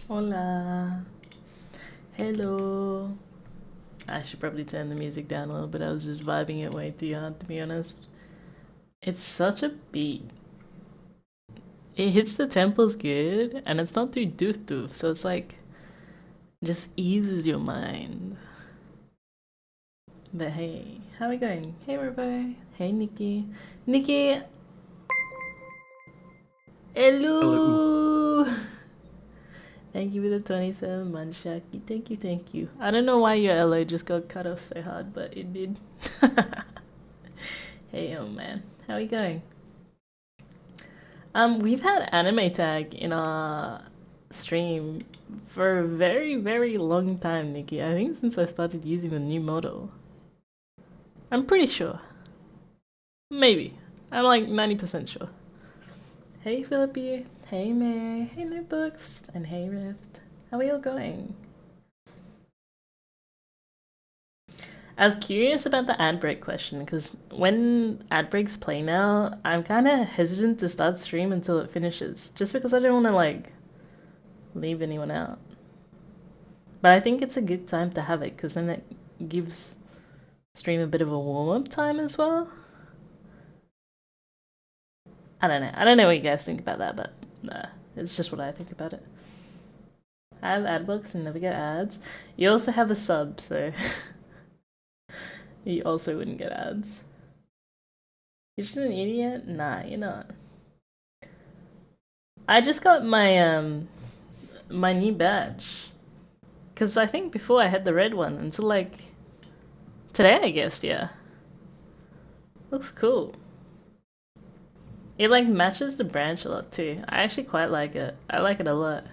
Hola. Hello. I should probably turn the music down a little bit. I was just vibing it way too hard, to be honest. It's such a beat. It hits the tempos good, and it's not too doof doof, so it's like just eases your mind. But hey, how are we going? Hey, Robo. Hey, Nikki. Nikki. Hello. Hello. Thank you for the 27 month, Shaki. Thank you, thank you. I don't know why your LO just got cut off so hard, but it did. Hey, oh man, how are we going? We've had anime tag in our stream for a very, very long time, Nikki. I think since I started using the new model. I'm pretty sure. Maybe. I'm like 90% sure. Hey, Philippi. Hey, May. Hey, Notebooks. And hey, Rift. How are you all going? I was curious about the ad break question because when ad breaks play now, I'm kind of hesitant to start stream until it finishes, just because I don't want to like leave anyone out. But I think it's a good time to have it because then it gives stream a bit of a warm up time as well. I don't know. I don't know what you guys think about that, but nah, it's just what I think about it. I have ad blocks and never get ads. You also have a sub, so you also wouldn't get ads. You're just an idiot? Nah, you're not. I just got my new badge. Cause I think before I had the red one until like today, I guess. Yeah, looks cool. It like matches the branch a lot too. I actually quite like it. I like it a lot.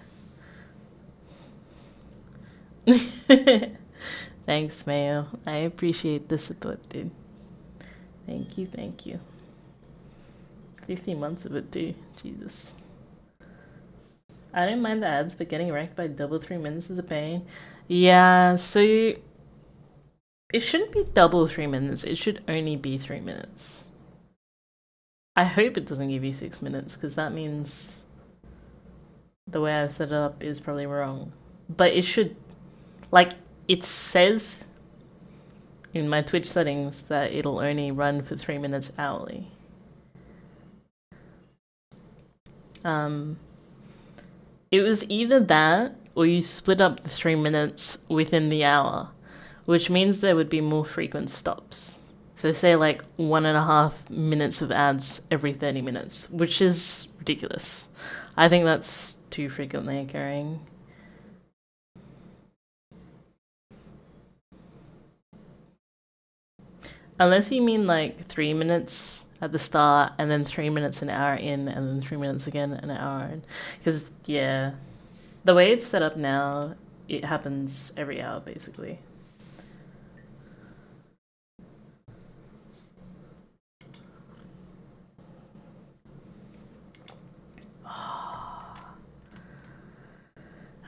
Thanks, Mayo. I appreciate the support, dude. Thank you, thank you. 15 months of it too. Jesus. I don't mind the ads, but getting wrecked by double 3 minutes is a pain. Yeah, so it shouldn't be double 3 minutes. It should only be 3 minutes. I hope it doesn't give you 6 minutes because that means the way I've set it up is probably wrong. But it should, like, it says in my Twitch settings that it'll only run for 3 minutes hourly. Um, it was either that or you split up the 3 minutes within the hour, which means there would be more frequent stops. So say like 1.5 minutes of ads every 30 minutes, which is ridiculous. I think that's too frequently occurring. Unless you mean like 3 minutes at the start and then 3 minutes an hour in and then 3 minutes again an hour in. Because, yeah, the way it's set up now, it happens every hour basically.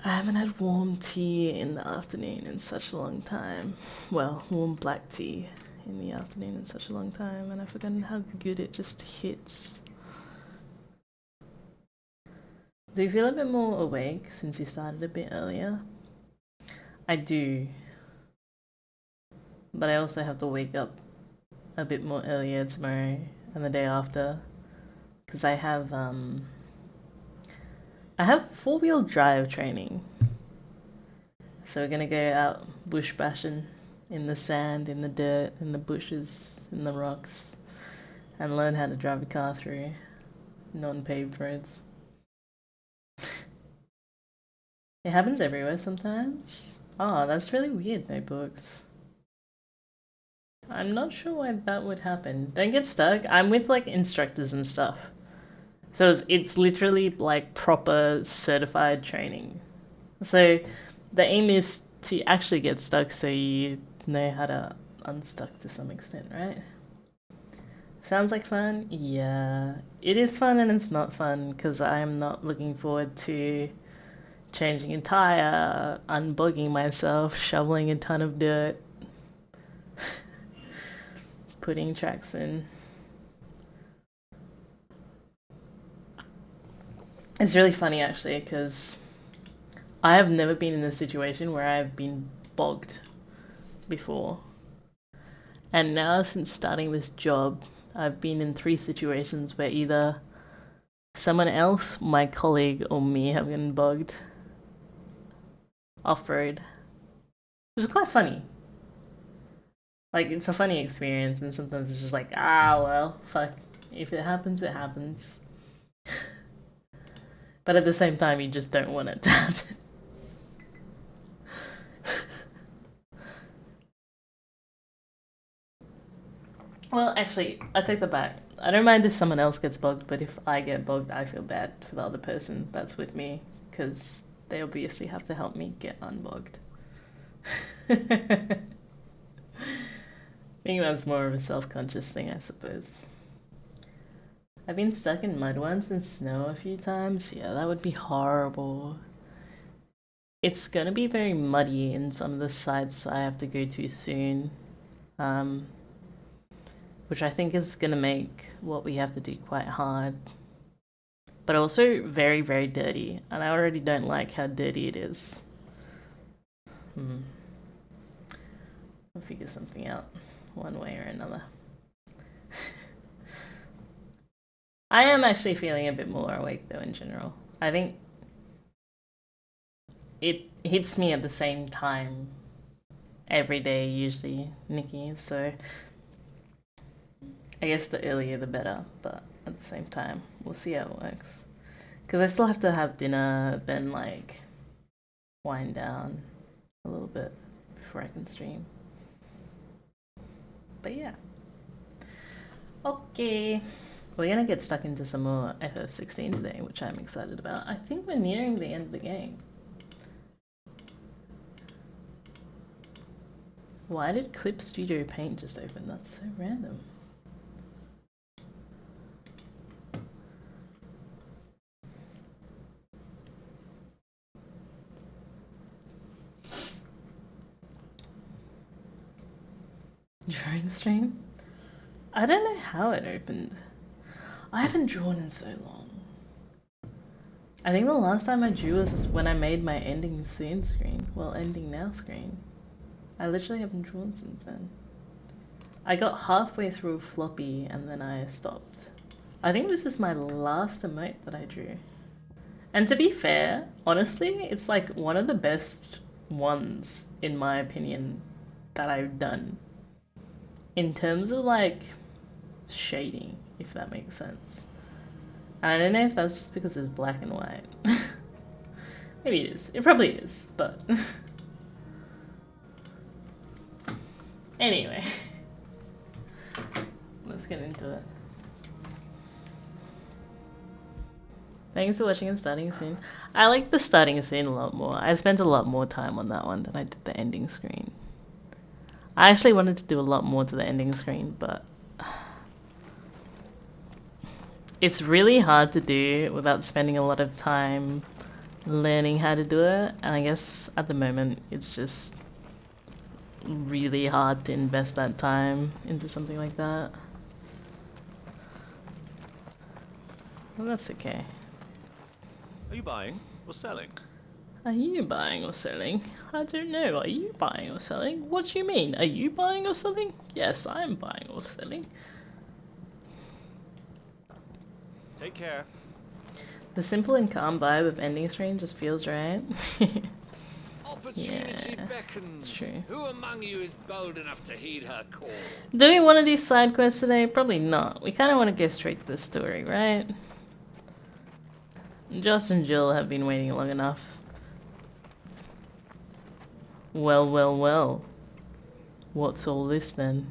I haven't had warm tea in the afternoon in such a long time. Well, warm black tea in the afternoon in such a long time, and I've forgotten how good it just hits. Do you feel a bit more awake since you started a bit earlier? I do, but I also have to wake up a bit more earlier tomorrow and the day after because I have 4-wheel drive training. So we're gonna go out bush bashing in the sand, in the dirt, in the bushes, in the rocks, and learn how to drive a car through non-paved roads. It happens everywhere sometimes. Oh, that's really weird, notebooks. I'm not sure why that would happen. Don't get stuck. I'm with like instructors and stuff. So it's literally like proper certified training. So the aim is to actually get stuck so you know how to unstuck to some extent, right? Sounds like fun? Yeah. It is fun and it's not fun because I'm not looking forward to changing a tire, unbogging myself, shoveling a ton of dirt, putting tracks in. It's really funny actually because I have never been in a situation where I've been bogged before. And now, since starting this job, I've been in 3 situations where either someone else, my colleague, or me have been bogged off-road. Which is quite funny. Like, it's a funny experience, and sometimes it's just like, well, fuck. If it happens, it happens. But at the same time, you just don't want it to happen. Well, actually, I take that back. I don't mind if someone else gets bogged, but if I get bogged, I feel bad for the other person that's with me, because they obviously have to help me get unbogged. I think that's more of a self-conscious thing, I suppose. I've been stuck in mud once and snow a few times. Yeah, that would be horrible. It's gonna be very muddy in some of the sites I have to go to soon. Which I think is gonna make what we have to do quite hard. But also very, very dirty. And I already don't like how dirty it is. We'll figure something out one way or another. I am actually feeling a bit more awake though in general. I think it hits me at the same time every day usually, Nikki, so I guess the earlier the better, but at the same time, we'll see how it works. Because I still have to have dinner, then like wind down a little bit before I can stream. But yeah. Okay. We're gonna get stuck into some more FF16 today, which I'm excited about. I think we're nearing the end of the game. Why did Clip Studio Paint just open? That's so random. Drawing stream? I don't know how it opened. I haven't drawn in so long. I think the last time I drew was when I made my ending soon screen. Well, ending now screen. I literally haven't drawn since then. I got halfway through floppy and then I stopped. I think this is my last emote that I drew. And to be fair, honestly, it's like one of the best ones, in my opinion, that I've done. In terms of like shading, if that makes sense. And I don't know if that's just because it's black and white. Maybe it is. It probably is, but anyway. Let's get into it. Thanks for watching and starting soon. I like the starting scene a lot more. I spent a lot more time on that one than I did the ending screen. I actually wanted to do a lot more to the ending screen, but it's really hard to do without spending a lot of time learning how to do it. And I guess at the moment it's just really hard to invest that time into something like that. Well, that's okay. Are you buying or selling? Are you buying or selling? I don't know. Are you buying or selling? What do you mean? Are you buying or selling? Yes, I am buying or selling. Take care. The simple and calm vibe of ending screen just feels right. Opportunity beckons. True. Who among you is bold enough to heed her call? Do we want to do side quests today? Probably not. We kind of want to go straight to the story, right? Josh and Jill have been waiting long enough. Well, well, well. What's all this then?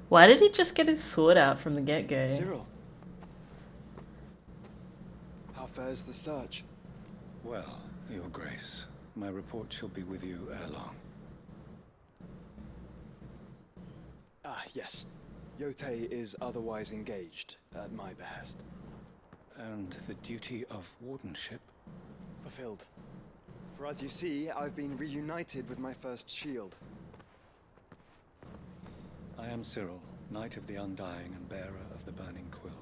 Why did he just get his sword out from the get-go? Cyril, how fares the search? Well, Your Grace, my report shall be with you ere long. Ah, yes. Yotei is otherwise engaged, at my behest. And the duty of wardenship? Fulfilled. For as you see, I've been reunited with my first shield. I am Cyril, Knight of the Undying and bearer of the Burning Quill.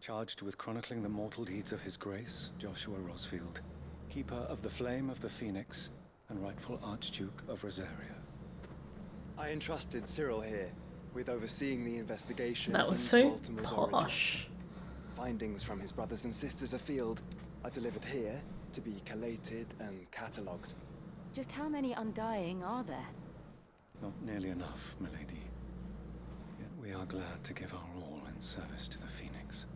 Charged with chronicling the mortal deeds of His Grace, Joshua Rosfield, Keeper of the Flame of the Phoenix, and rightful Archduke of Rosaria. I entrusted Cyril here with overseeing the investigation That was into so Baltimore's origin. posh. Findings from his brothers and sisters afield are delivered here to be collated and catalogued. Just how many Undying are there? Not nearly enough, milady. Yet we are glad to give our all in service to the Phoenix.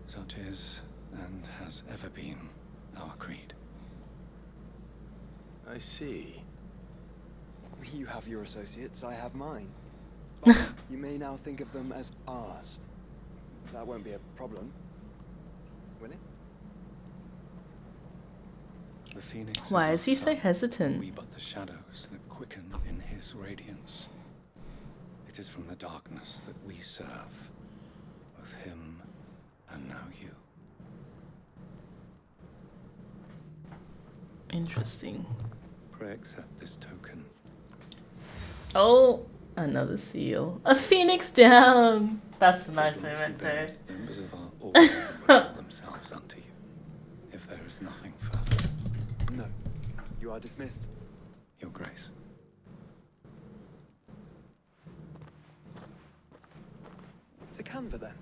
Such is, and has ever been, our creed. I see. You have your associates, I have mine. But you may now think of them as ours. That won't be a problem, will it? The Phoenix Why our is he so sun, hesitant? We but the shadows that quicken in his radiance. It is from the darkness that we serve, both him and now you. Interesting. Pray accept this token. Oh, another seal. A phoenix down. That's a nice memento. Members of our order reveal themselves unto you. If there is nothing further, No. You are dismissed. Your Grace. To Canva then.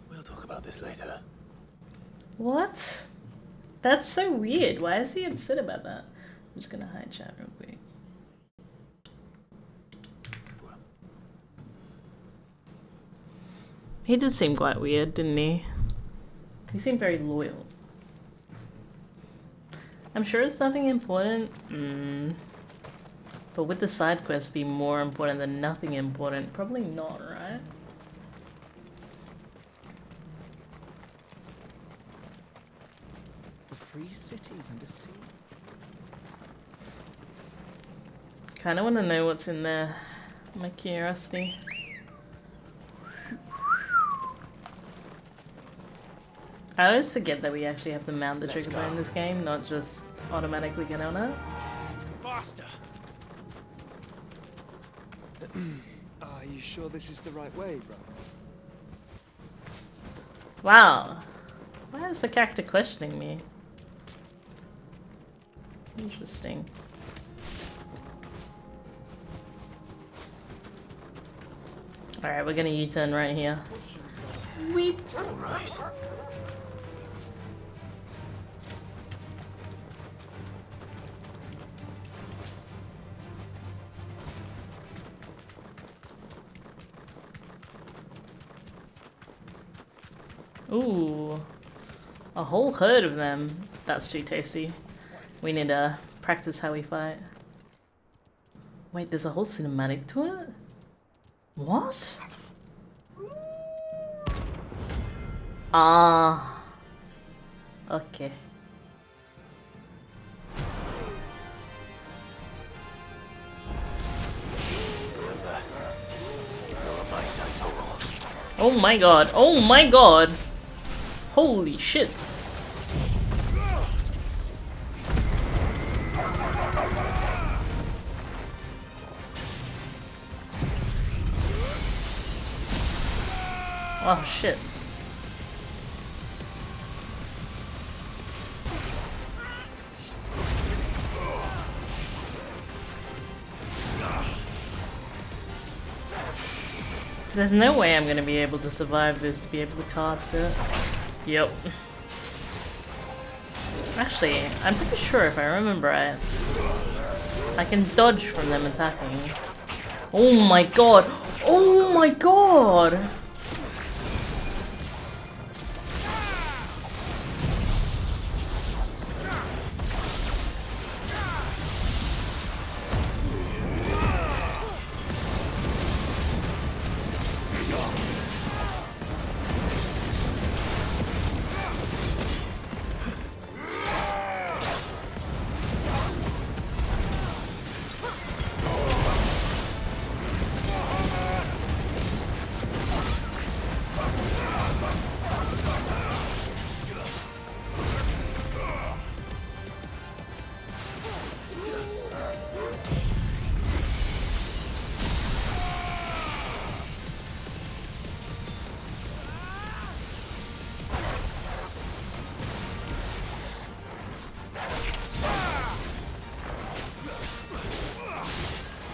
We'll talk about this later. What? That's so weird. Why is he upset about that? I'm just gonna hide chat real quick. He did seem quite weird, didn't he? He seemed very loyal. I'm sure it's nothing important. But would the side quest be more important than nothing important? Probably not, right? The free cities and a sea. Kind of want to know what's in there. My curiosity. I always forget that we actually have to mount the trigger bar in this game, not just automatically get on it. Faster! Are you sure this is the right way, bro? Wow. Why is the character questioning me? Interesting. Alright, we're gonna U-turn right here. Weep. Right. Ooh. A whole herd of them. That's too tasty. We need to practice how we fight. Wait, there's a whole cinematic to it? What? Ah. Okay. Remember, you're on my side, Total. Oh my god. Oh my god. Holy shit. Oh shit. There's no way I'm gonna be able to survive this to be able to cast it. Yep. Actually, I'm pretty sure if I remember right, I can dodge from them attacking. Oh my god! Oh my god!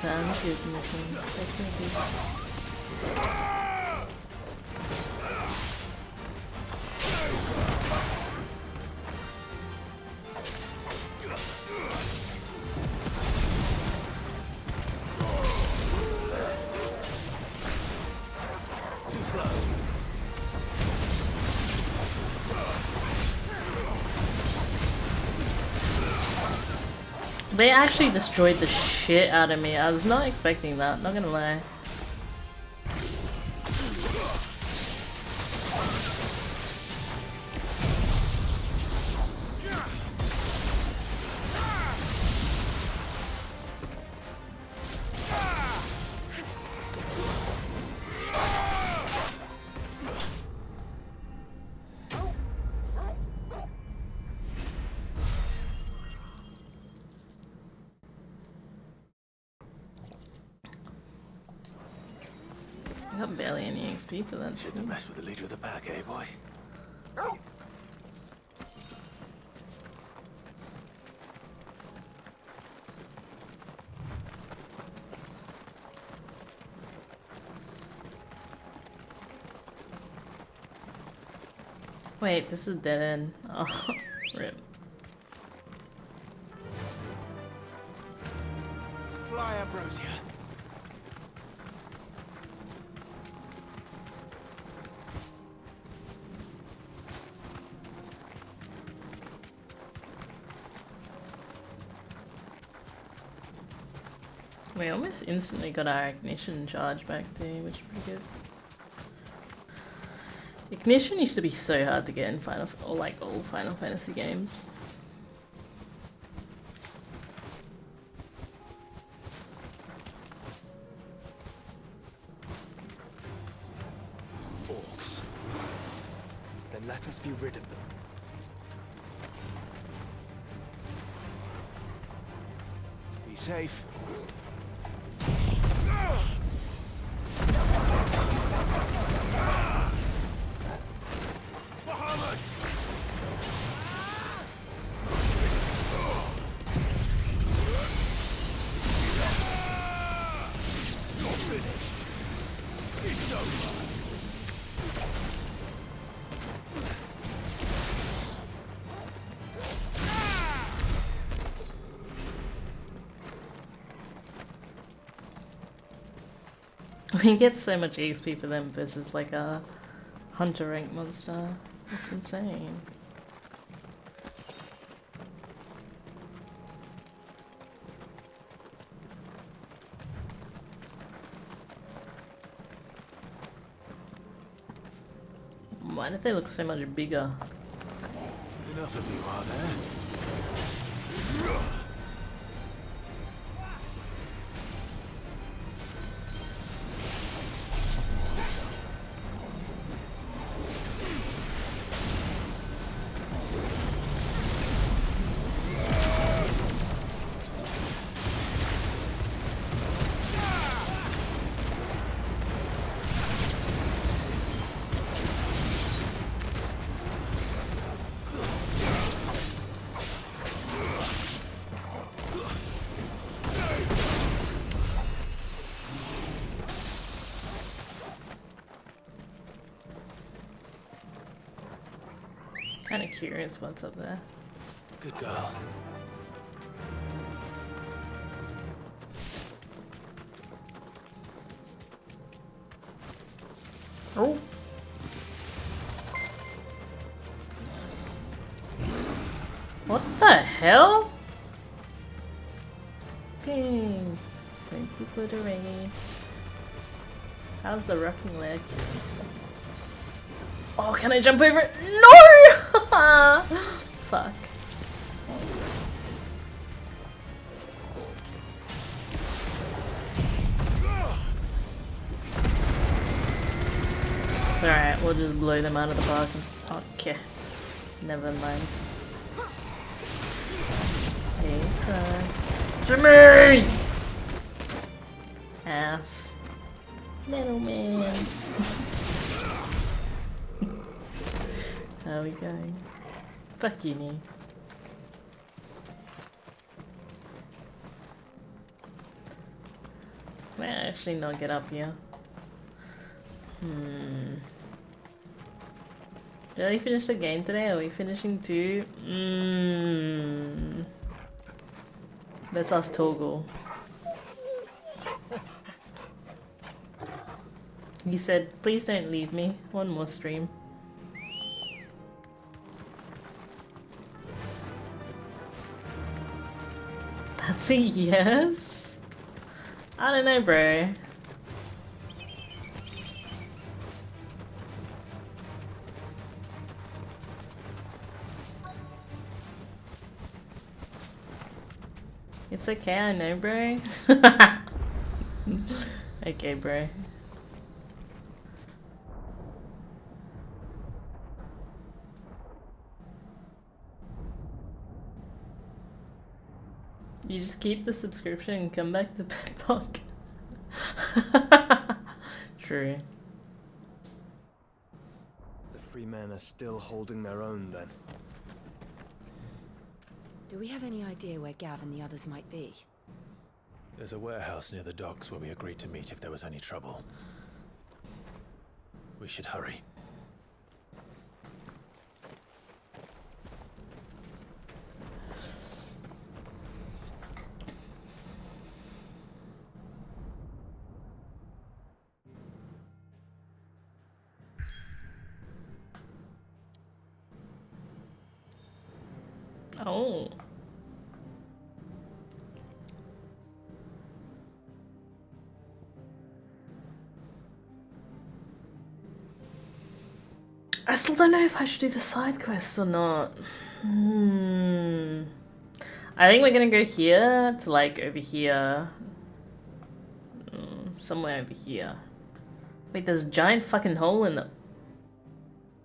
Sounds good, mission. Definitely. Too slow. They actually destroyed the shit out of me. I was not expecting that, not gonna lie. I got barely any XP for that. Shouldn't have messed with the leader of the pack, eh, boy? Wait, this is dead end. Oh, rip. Fly, Ambrosia. We almost instantly got our ignition charge back too, which is pretty good. Ignition used to be so hard to get in all Final Fantasy games. Orcs. Then let us be rid of them. Be safe. We get so much XP for them versus like a hunter rank monster. That's insane. Why did they look so much bigger? Enough of you, are there? Kind of curious what's up there. Good girl. Oh! What the hell? Okay. Thank you for the raid. How's the rocking legs? Oh, can I jump over it? No! Fuck. It's alright, we'll just blow them out of the park. Okay. Never mind. It's fine. Jimmy! Ass. Little mans. How we going? Fuck you, knee. May I actually not get up here? Did we finish the game today? Are we finishing too? Let's ask Toggle. He said, please don't leave me. One more stream. That's a yes? I don't know, bro. It's okay, I know, bro. Okay, bro. You just keep the subscription and come back to Petpok. True. The free men are still holding their own then. Do we have any idea where Gav and the others might be? There's a warehouse near the docks where we agreed to meet if there was any trouble. We should hurry. Oh. I still don't know if I should do the side quests or not. I think we're gonna go here to like over here. Somewhere over here. Wait, there's a giant fucking hole in the...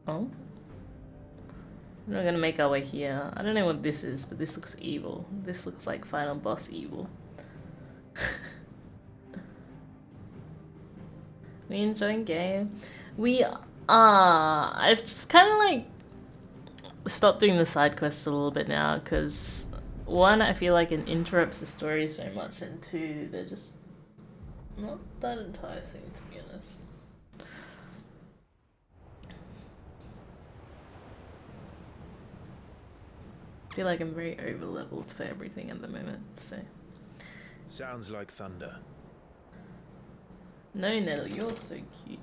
Oh? We're gonna make our way here. I don't know what this is, but this looks evil. This looks like final boss evil. We enjoying game? We are. I've just kind of like stopped doing the side quests a little bit now because one, I feel like it interrupts the story so much, and two, they're just not that enticing to be honest. I feel like I'm very over leveled for everything at the moment, so. Sounds like thunder. No, Nettle, you're so cute.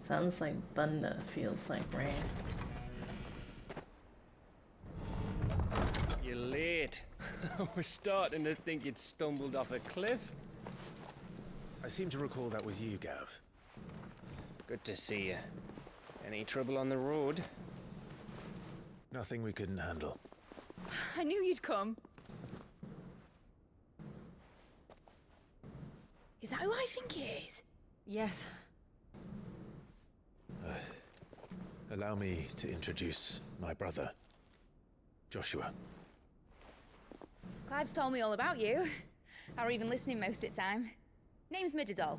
Sounds like thunder, feels like rain. You're late. We're starting to think you'd stumbled off a cliff. I seem to recall that was you, Gav. Good to see you. Any trouble on the road? Nothing we couldn't handle. I knew you'd come. Is that who I think it is? Yes. Allow me to introduce my brother, Joshua. Clive's told me all about you. Or even listening most of the time. Name's Midadol,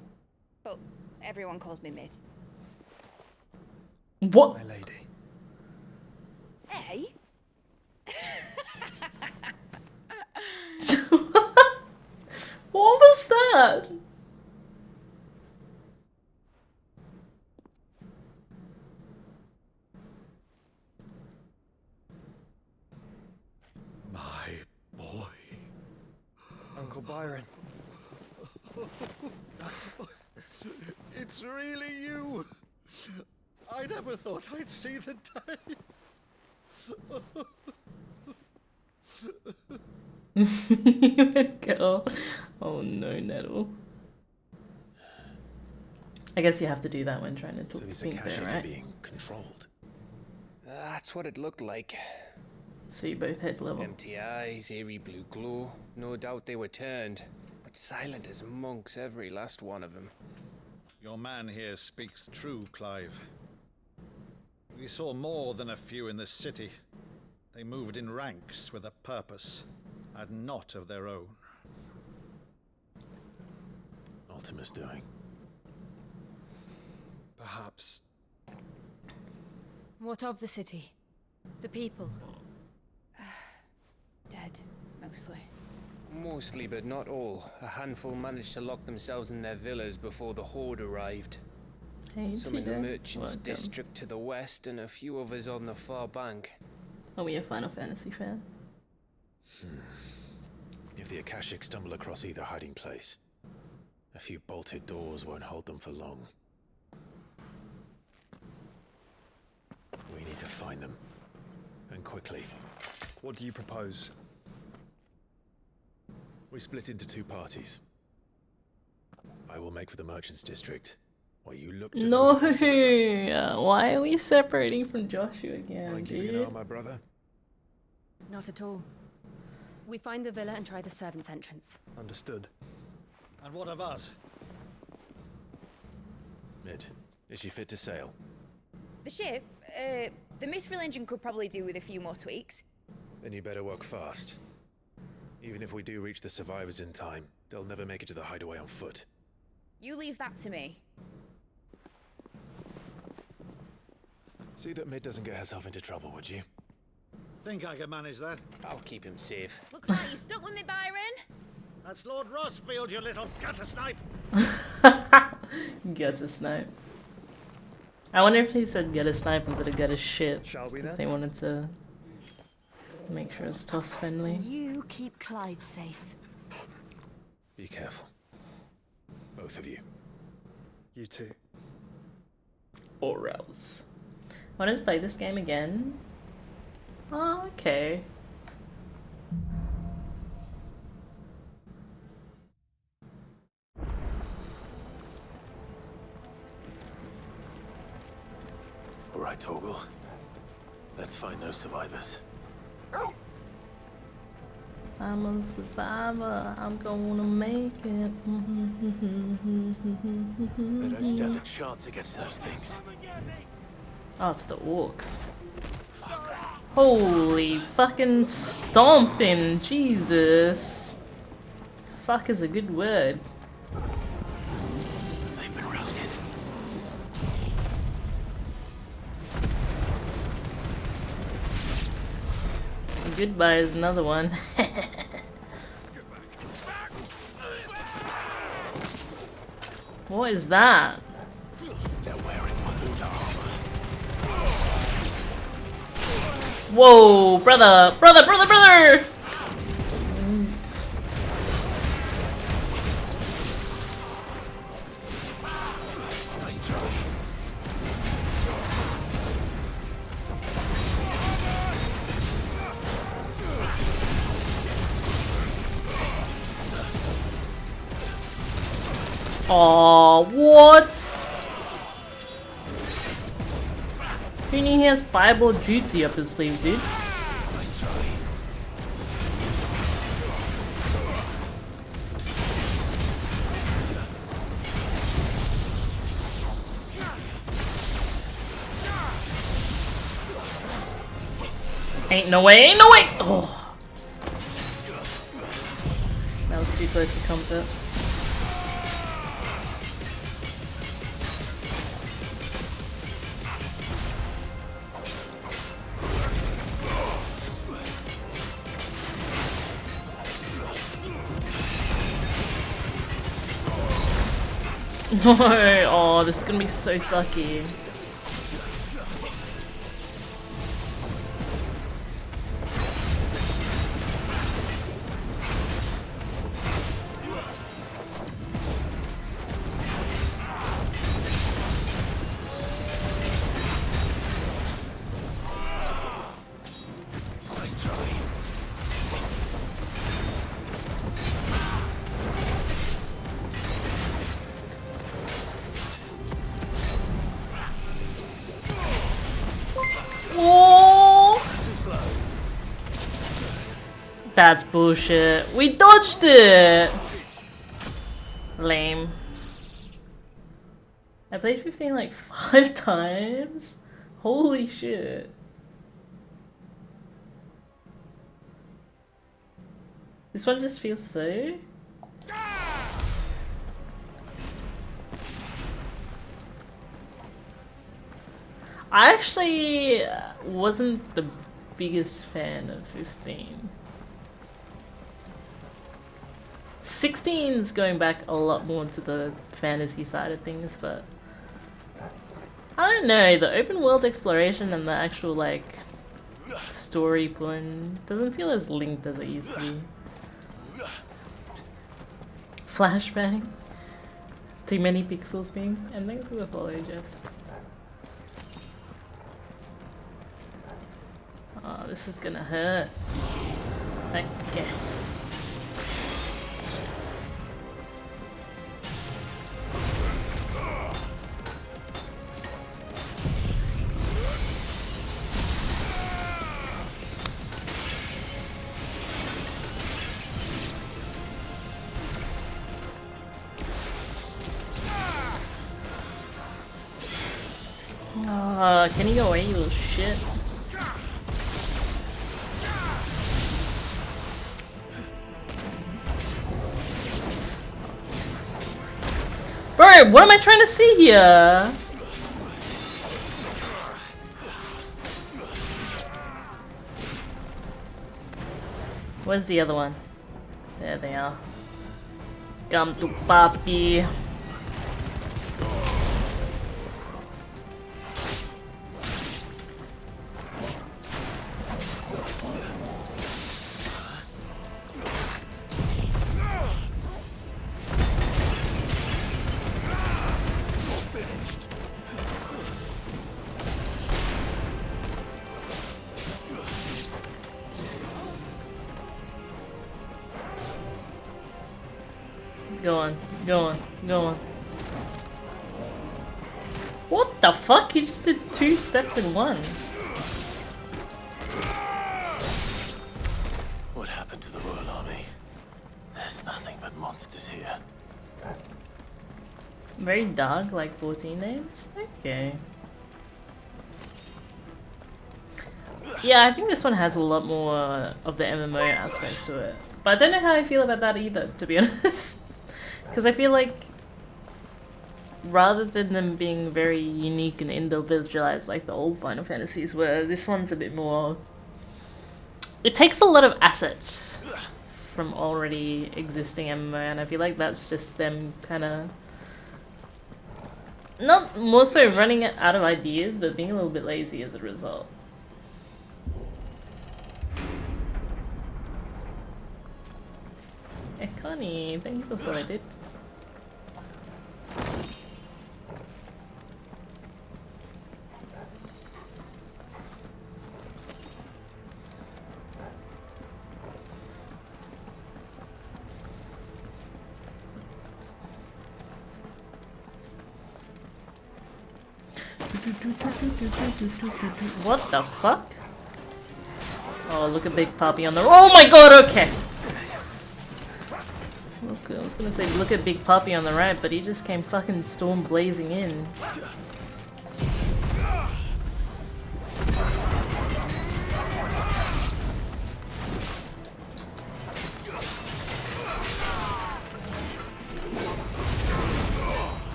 but everyone calls me Mid. What? My lady. Hey? What was that? My boy. Uncle Byron. It's really you! I never thought I'd see the day. Girl. Oh no, Nettle. I guess you have to do that when trying to So talk these to Pink Akashi there, are right? being controlled. That's what it looked like. So you both head level. Empty eyes, eerie blue glow. No doubt they were turned. But silent as monks, every last one of them. Your man here speaks true, Clive. We saw more than a few in this city. They moved in ranks with a purpose, and not of their own. Ultima's doing. Perhaps. What of the city? The people? Dead, mostly. Mostly, but not all. A handful managed to lock themselves in their villas before the Horde arrived. Hey, Some in the Peter. Merchants Welcome. District to the west, and a few others on the far bank. Are we a Final Fantasy fan? If the Akashic stumble across either hiding place, a few bolted doors won't hold them for long. We need to find them. And quickly. What do you propose? We split into two parties. I will make for the Merchants District, while you look to No! those across the river. Why are we separating from Joshua again, Wanna keep an eye dude? on my brother? Not at all. We find the villa and try the servants' entrance. Understood. And what of us? Mid, is she fit to sail? The ship, the Mithril engine could probably do with a few more tweaks. Then you better work fast. Even if we do reach the survivors in time, they'll never make it to the hideaway on foot. You leave that to me. See that Mid doesn't get herself into trouble, would you? Think I can manage that? I'll keep him safe. Looks like you stuck with me, Byron. That's Lord Rossfield, you little gutter snipe! Gutter snipe. I wonder if he said gutter snipe instead of gutter shit. Shall we If then? they wanted to make sure it's toss friendly. You keep Clive safe. Be careful. Both of you. You too. Or else. Want to play this game again? Oh, okay. All right, Torgal. Let's find those survivors. I'm a survivor. I'm gonna make it. They don't stand a chance against those things. Oh, it's the orcs. Holy fucking stomping, Jesus. Fuck is a good word. They've been routed. Goodbye is another one. What is that? They're wearing Waluda armor. Whoa, brother, brother, brother, brother! Nice try. Aw, what? Who knew he has fireball jutsu up his sleeve, dude? Nice try. Ain't no way, ain't no way! Oh. That was too close for comfort. No! Oh, this is gonna be so sucky. Nice try. Oh, Too slow. that's bullshit. We dodged it! Lame. I played 15 like 5 times? Holy shit. This one just feels so... I actually wasn't the biggest fan of 15. 16's going back a lot more to the fantasy side of things, but I don't know, the open world exploration and the actual like story pulling doesn't feel as linked as it used to be. Flashbang. Too many pixels being, and thanks for the follow, Jess. Oh, this is gonna hurt. Okay. Can you go away, you little shit? Bro, what am I trying to see here? Where's the other one? There they are. Come to papi. Go on, go on, go on. What the fuck? He just did 2 steps in one. What happened to the Royal Army? There's nothing but monsters here. Very dark, like 14 days? Okay. Yeah, I think this one has a lot more of the MMO aspects to it. But I don't know how I feel about that either, to be honest. Because I feel like rather than them being very unique and individualized like the old Final Fantasies were, this one's a bit more... It takes a lot of assets from already existing MMO, and I feel like that's just them kind of... Not more so running out of ideas, but being a little bit lazy as a result. Hey Connie, thank you for following, dude. What the fuck? Oh, look at Big Papi on the... Oh my god, okay! Okay, I was gonna say look at Big Papi on the right, but he just came fucking storm blazing in.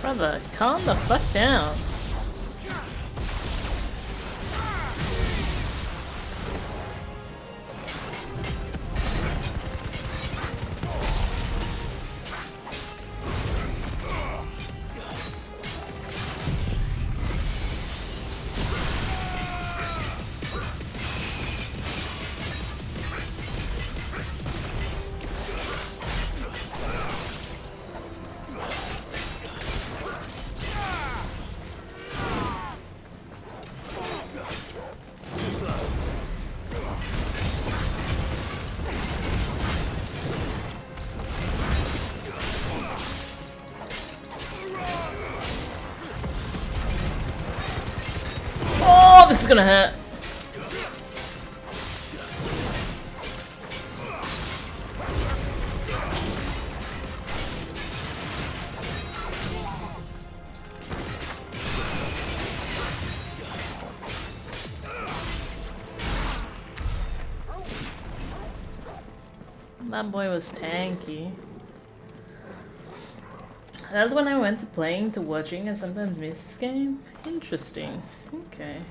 Brother, calm the fuck down. This is gonna hurt. That boy was tanky. That's when I went to playing to watching and sometimes miss this game. Interesting. Okay.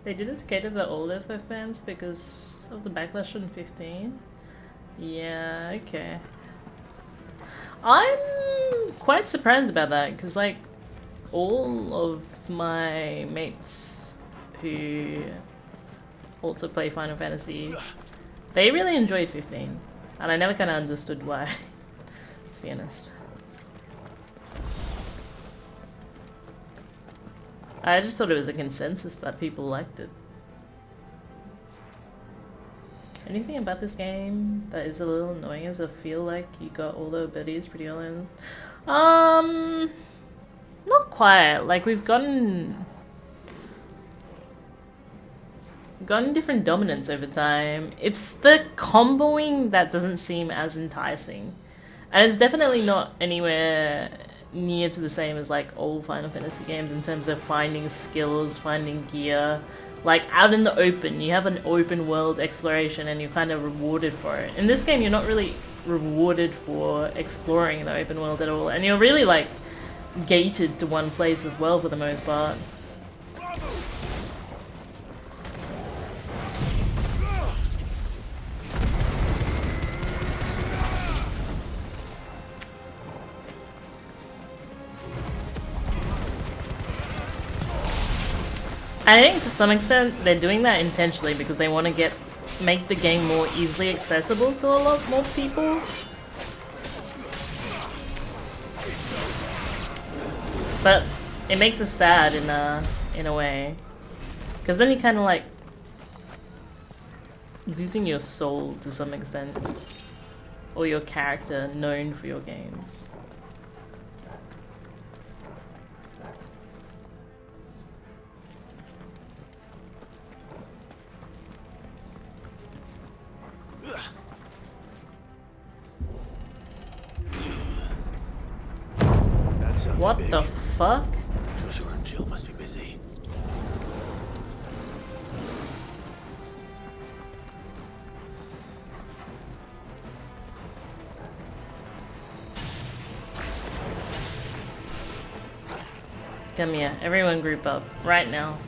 They did this cater to the older FF fans because of the backlash from 15. Yeah, okay. I'm quite surprised about that because, like, all of my mates who also play Final Fantasy, they really enjoyed 15. And I never kind of understood why, to be honest. I just thought it was a consensus that people liked it. Anything about this game that is a little annoying is I feel like you got all the abilities pretty early on. Not quite. Like, we've gotten different dominance over time. It's the comboing that doesn't seem as enticing. And it's definitely not anywhere near to the same as like old Final Fantasy games in terms of finding skills, finding gear. Like, out in the open, you have an open world exploration and you're kind of rewarded for it. In this game, you're not really rewarded for exploring the open world at all. And you're really, like, gated to one place as well for the most part. I think to some extent they're doing that intentionally because they want to make the game more easily accessible to a lot more people. But it makes us sad in a way, because then you kind of like losing your soul to some extent, or your character known for your games. What the fuck? Joshua and Jill must be busy. Come here, everyone group up, right now.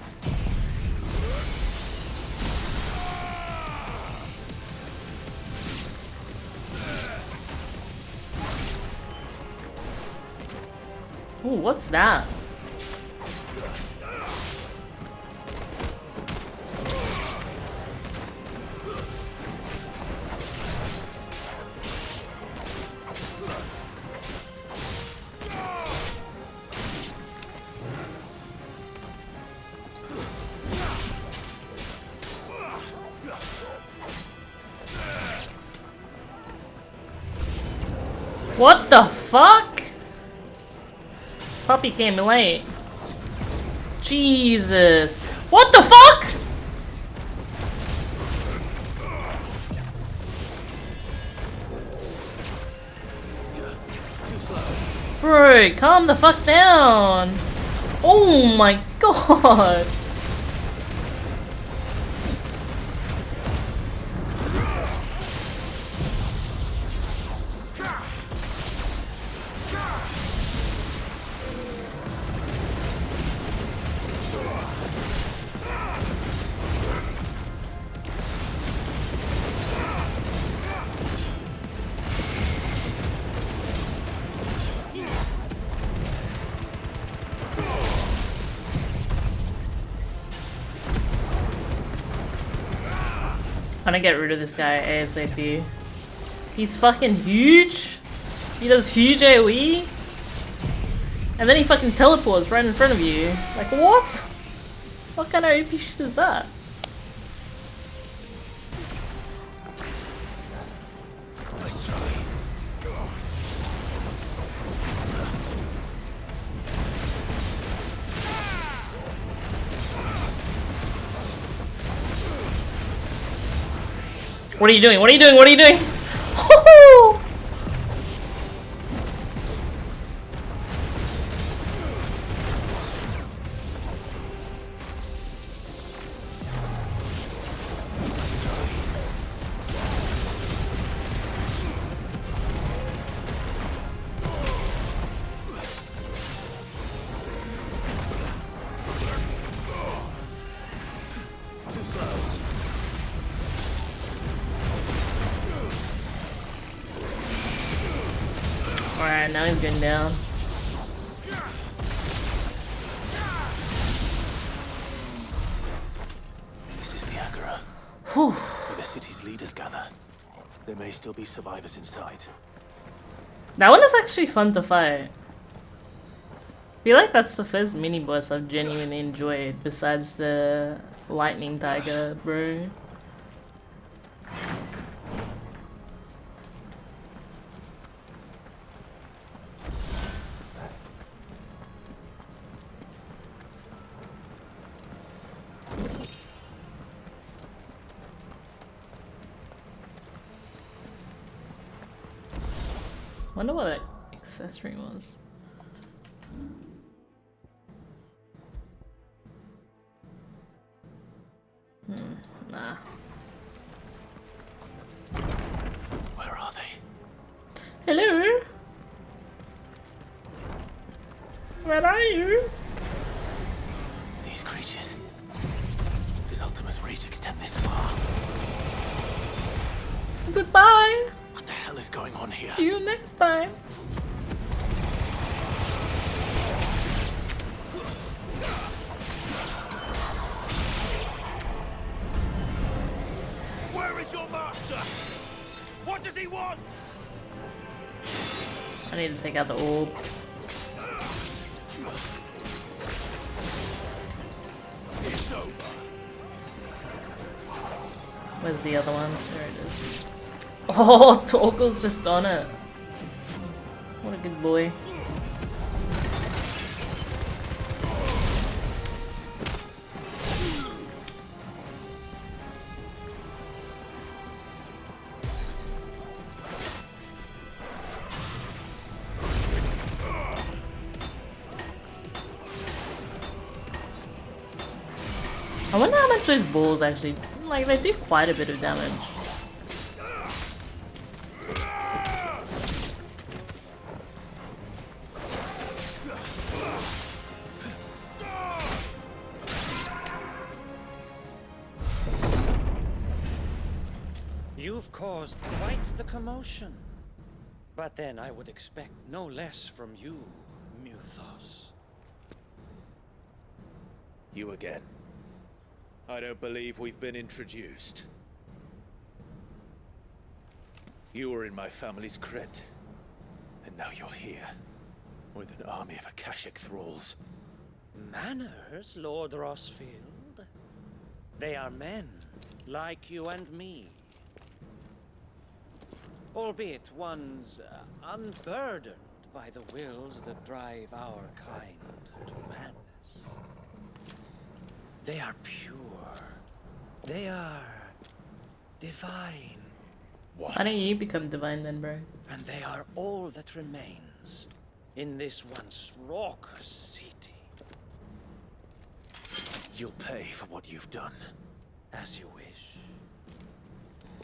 Ooh, what's that? What the fuck? Puppy came late. Jesus. What the fuck? Bro, calm the fuck down. Oh my god. I'm gonna get rid of this guy ASAP. He's fucking huge. He does huge AoE. And then he fucking teleports right in front of you. Like, what? What kind of OP shit is that? What are you doing? What are you doing? What are you doing? Alright, now he's going down. This is the Agora. Whew. Where the city's leaders gather. There may still be survivors inside. That one is actually fun to fight. I feel like that's the first mini boss I've genuinely enjoyed besides the lightning tiger, bro. Wonder what that accessory was. Nah. Where are they? Hello? Where are you? These creatures. Does Ultima's reach extend this far? Goodbye. What the hell is going on here? See you next time. Where is your master? What does he want? I need to take out the orb. It's over. Where's the other one? There it is. Oh, Torkel's just on it. What a good boy. I wonder how much those balls actually, like, they do quite a bit of damage. You've caused quite the commotion. But then I would expect no less from you, Muthos. You again. I don't believe we've been introduced. You were in my family's crypt. And now you're here. With an army of Akashic thralls. Manners, Lord Rosfield? They are men, like you and me. Albeit ones unburdened by the wills that drive our kind to madness. They are pure. They are divine. Why don't you become divine then, bro? And they are all that remains in this once raucous city. You'll pay for what you've done. As you wish.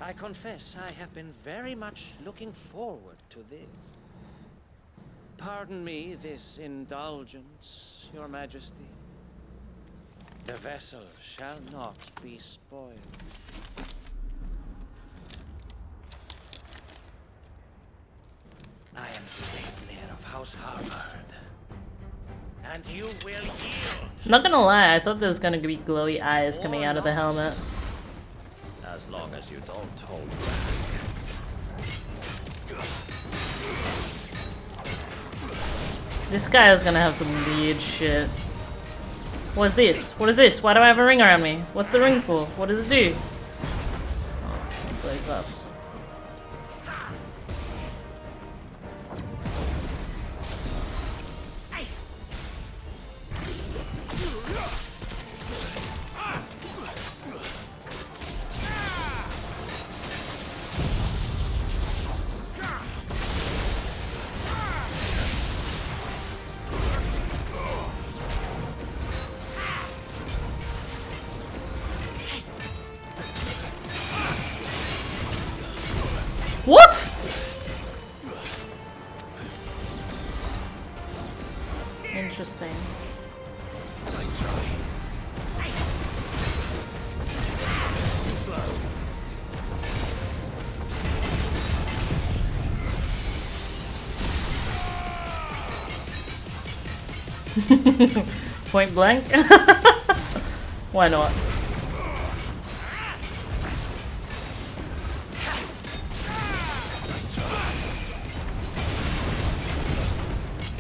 I confess I have been very much looking forward to this. Pardon me this indulgence, Your Majesty. The vessel shall not be spoiled. I am Sleipnir of House Harvard. And you will yield. Not gonna lie, I thought there was gonna be glowy eyes coming out of the helmet. As long as you don't hold back. This guy is gonna have some weird shit. What is this? What is this? Why do I have a ring around me? What's the ring for? What does it do? Oh, it blows up. What? Interesting. Nice try. Too slow. Point blank? Why not?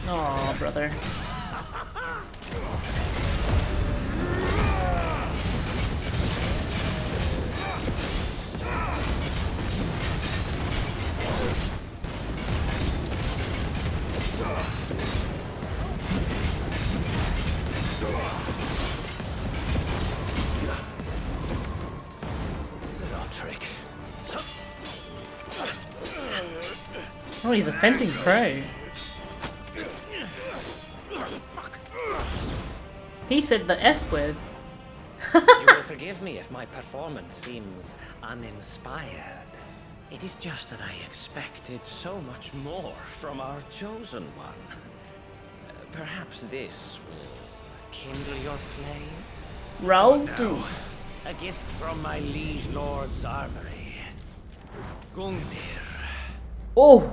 Aw, brother. Oh, he's a fencing pro. He said the F word. You will forgive me if my performance seems uninspired. It is just that I expected so much more from our chosen one. Perhaps this will kindle your flame? Round 2. A gift from my liege lord's armory. Gungnir. Oh!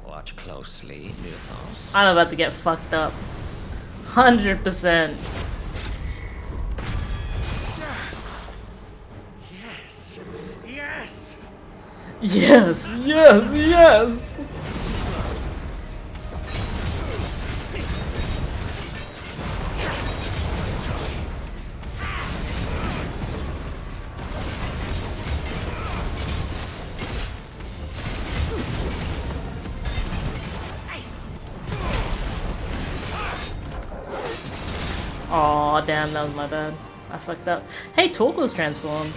Watch closely, Mythos. I'm about to get fucked up. 100%. Yes! Yes! Yes! Yes! Yes! Aw, damn, that was my bad. I fucked up. Hey, Torko's transformed.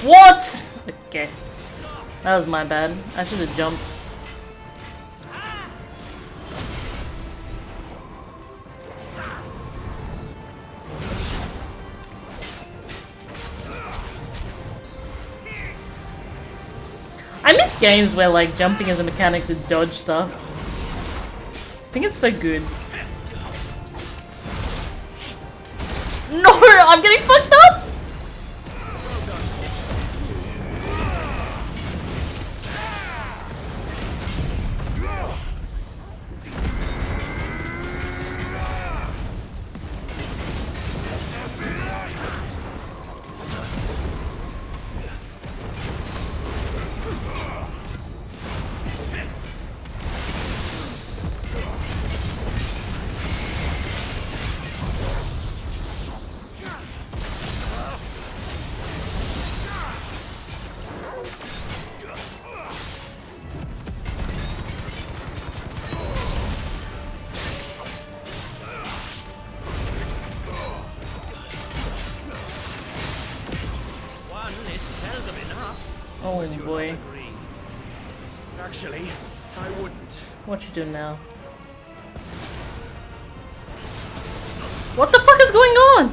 What? Okay. That was my bad. I should have jumped. I miss games where like jumping is a mechanic to dodge stuff. I think it's so good. No! I'm getting fucked up! Oh boy. Actually, I wouldn't. What you doing now? What the fuck is going on?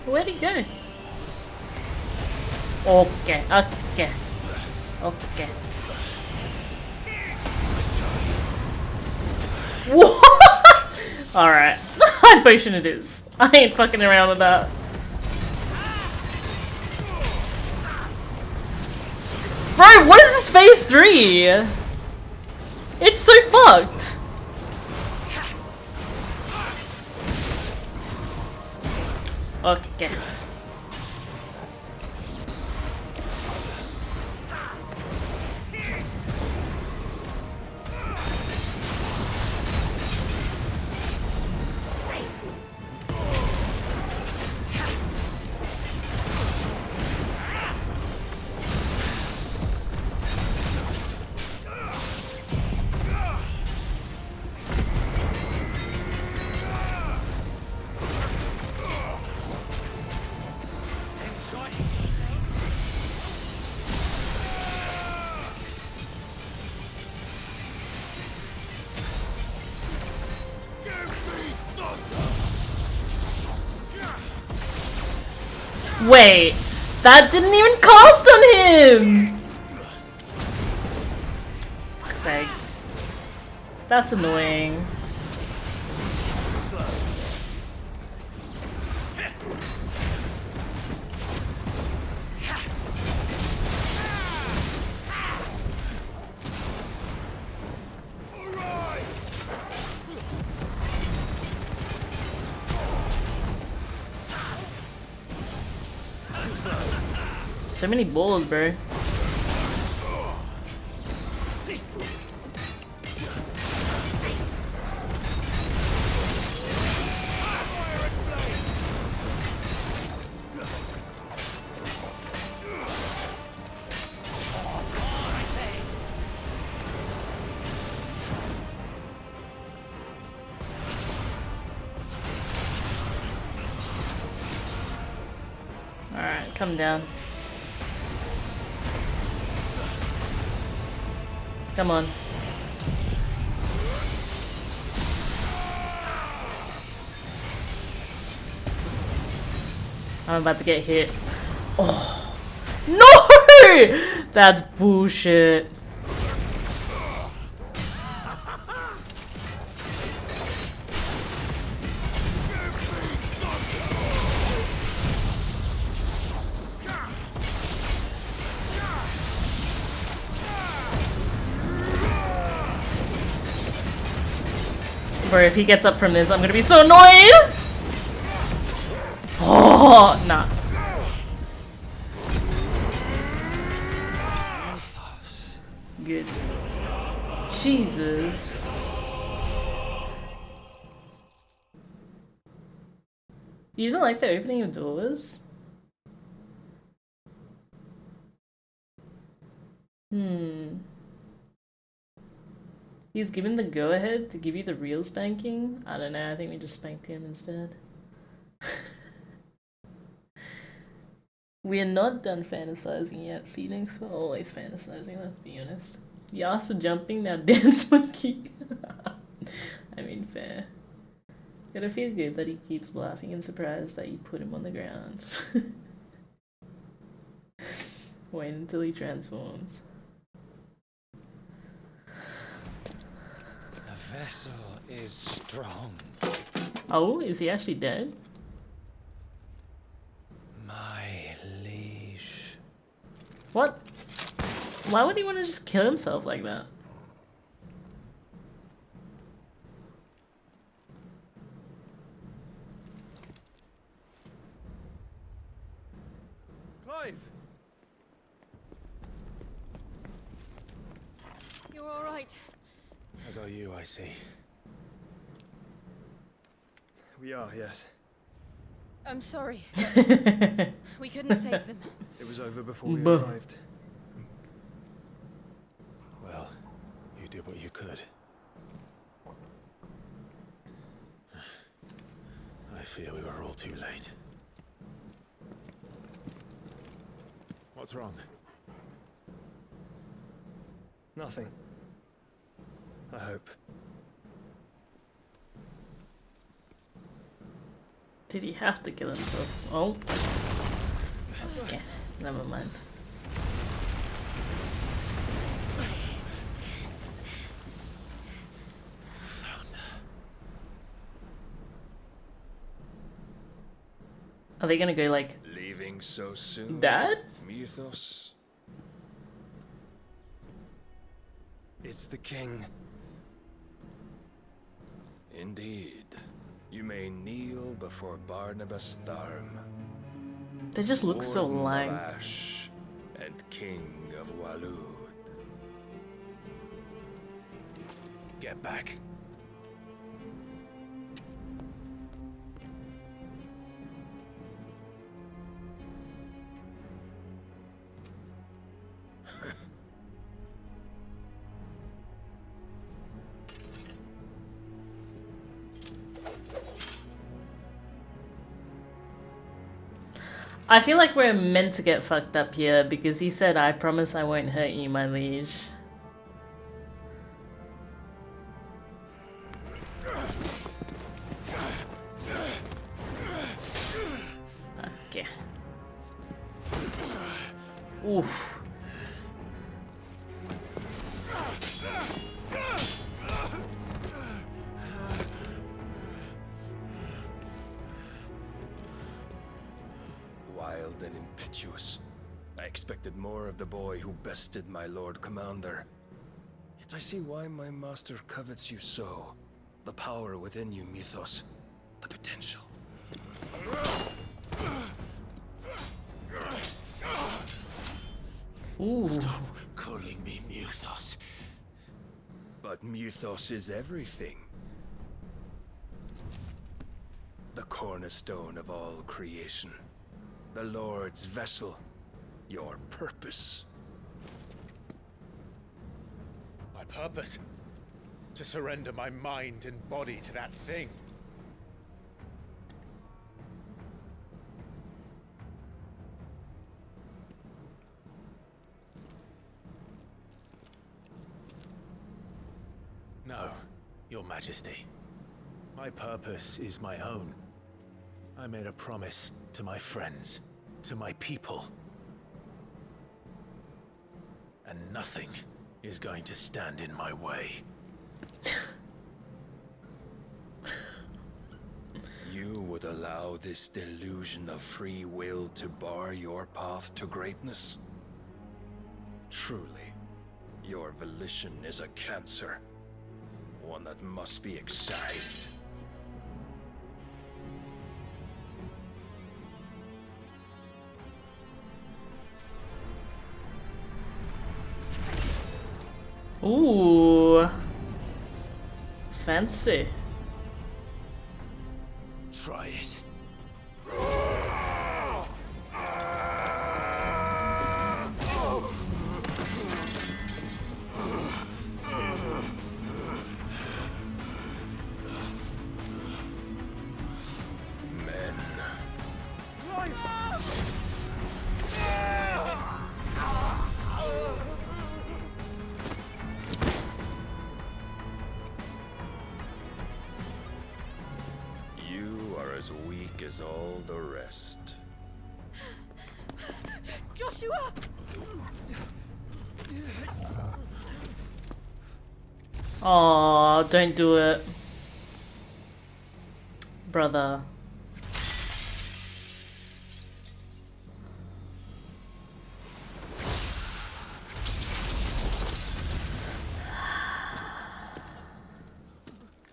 Where'd he go? Okay, okay. Okay. What? Alright. High potion it is. I ain't fucking around with that. Bro, what is this phase 3? It's so fucked. Okay. Wait, that didn't even cast on him! Fuck's sake. That's annoying. So many balls, bro. Alright, come down. Come on. I'm about to get hit. Oh. No! That's bullshit. Bro, if he gets up from this, I'm gonna be so annoyed! Oh, nah. Good. Jesus. You don't like the opening of doors? He's given the go-ahead to give you the real spanking? I don't know, I think we just spanked him instead. We're not done fantasizing yet, Phoenix. We're always fantasizing, let's be honest. You asked for jumping, now dance monkey. I mean, fair. Gotta feel good that he keeps laughing and surprised that you put him on the ground. Wait until he transforms. The vessel is strong. Oh, is he actually dead? My liege. What? Why would he want to just kill himself like that? Clive! You're all right. As are you, I see. We are, yes. I'm sorry. We couldn't save them. It was over before we Buh. arrived. Well, you did what you could. I fear we were all too late. What's wrong? Nothing. I hope. Did he have to kill himself? Oh. Okay, never mind. Are they gonna go like, Leaving so soon? Dad? Mythos? It's the king. Indeed. You may kneel before Barnabas Tharm. They just look so Warden of lank. Ash and King of Walud. Get back. I feel like we're meant to get fucked up here because he said, I promise I won't hurt you, my liege. Okay. Oof. Wild and impetuous. I expected more of the boy who bested my Lord Commander. Yet I see why my master covets you so. The power within you, Mythos. The potential. Ooh. Stop calling me Muthos. But Muthos is everything. The cornerstone of all creation. The Lord's vessel. Your purpose. My purpose? To surrender my mind and body to that thing. No, Your Majesty. My purpose is my own. I made a promise to my friends, to my people. And nothing is going to stand in my way. You would allow this delusion of free will to bar your path to greatness? Truly, your volition is a cancer. One that must be excised. Ooh. Fancy. Try it. Men. You are as weak as all the rest. Joshua! Oh, don't do it. Brother.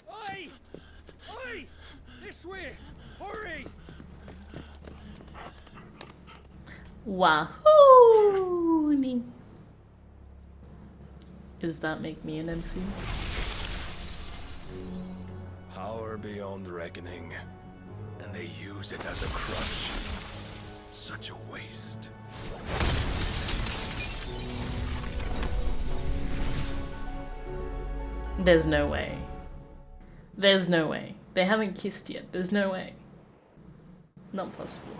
Oi! Oi! This way! Hurry! Wahoo! Does that make me an MC? Power beyond reckoning, and they use it as a crutch. Such a waste. There's no way. There's no way. They haven't kissed yet. There's no way. Not possible.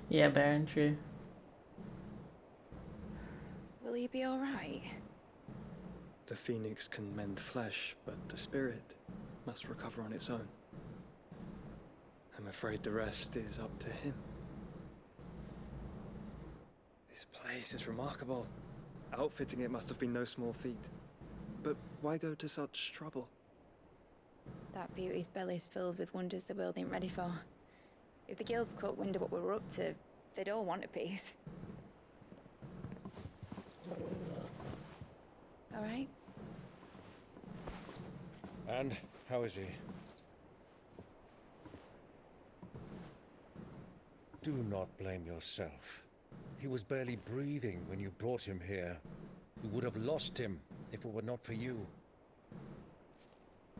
Yeah, Baron, true. Will he be alright? The phoenix can mend flesh, but the spirit must recover on its own. I'm afraid the rest is up to him. This place is remarkable. Outfitting it must have been no small feat. But why go to such trouble? That beauty's belly's filled with wonders the world ain't ready for. If the guilds caught wind of what we were up to, they'd all want a piece. All right? And how is he? Do not blame yourself. He was barely breathing when you brought him here. We would have lost him if it were not for you.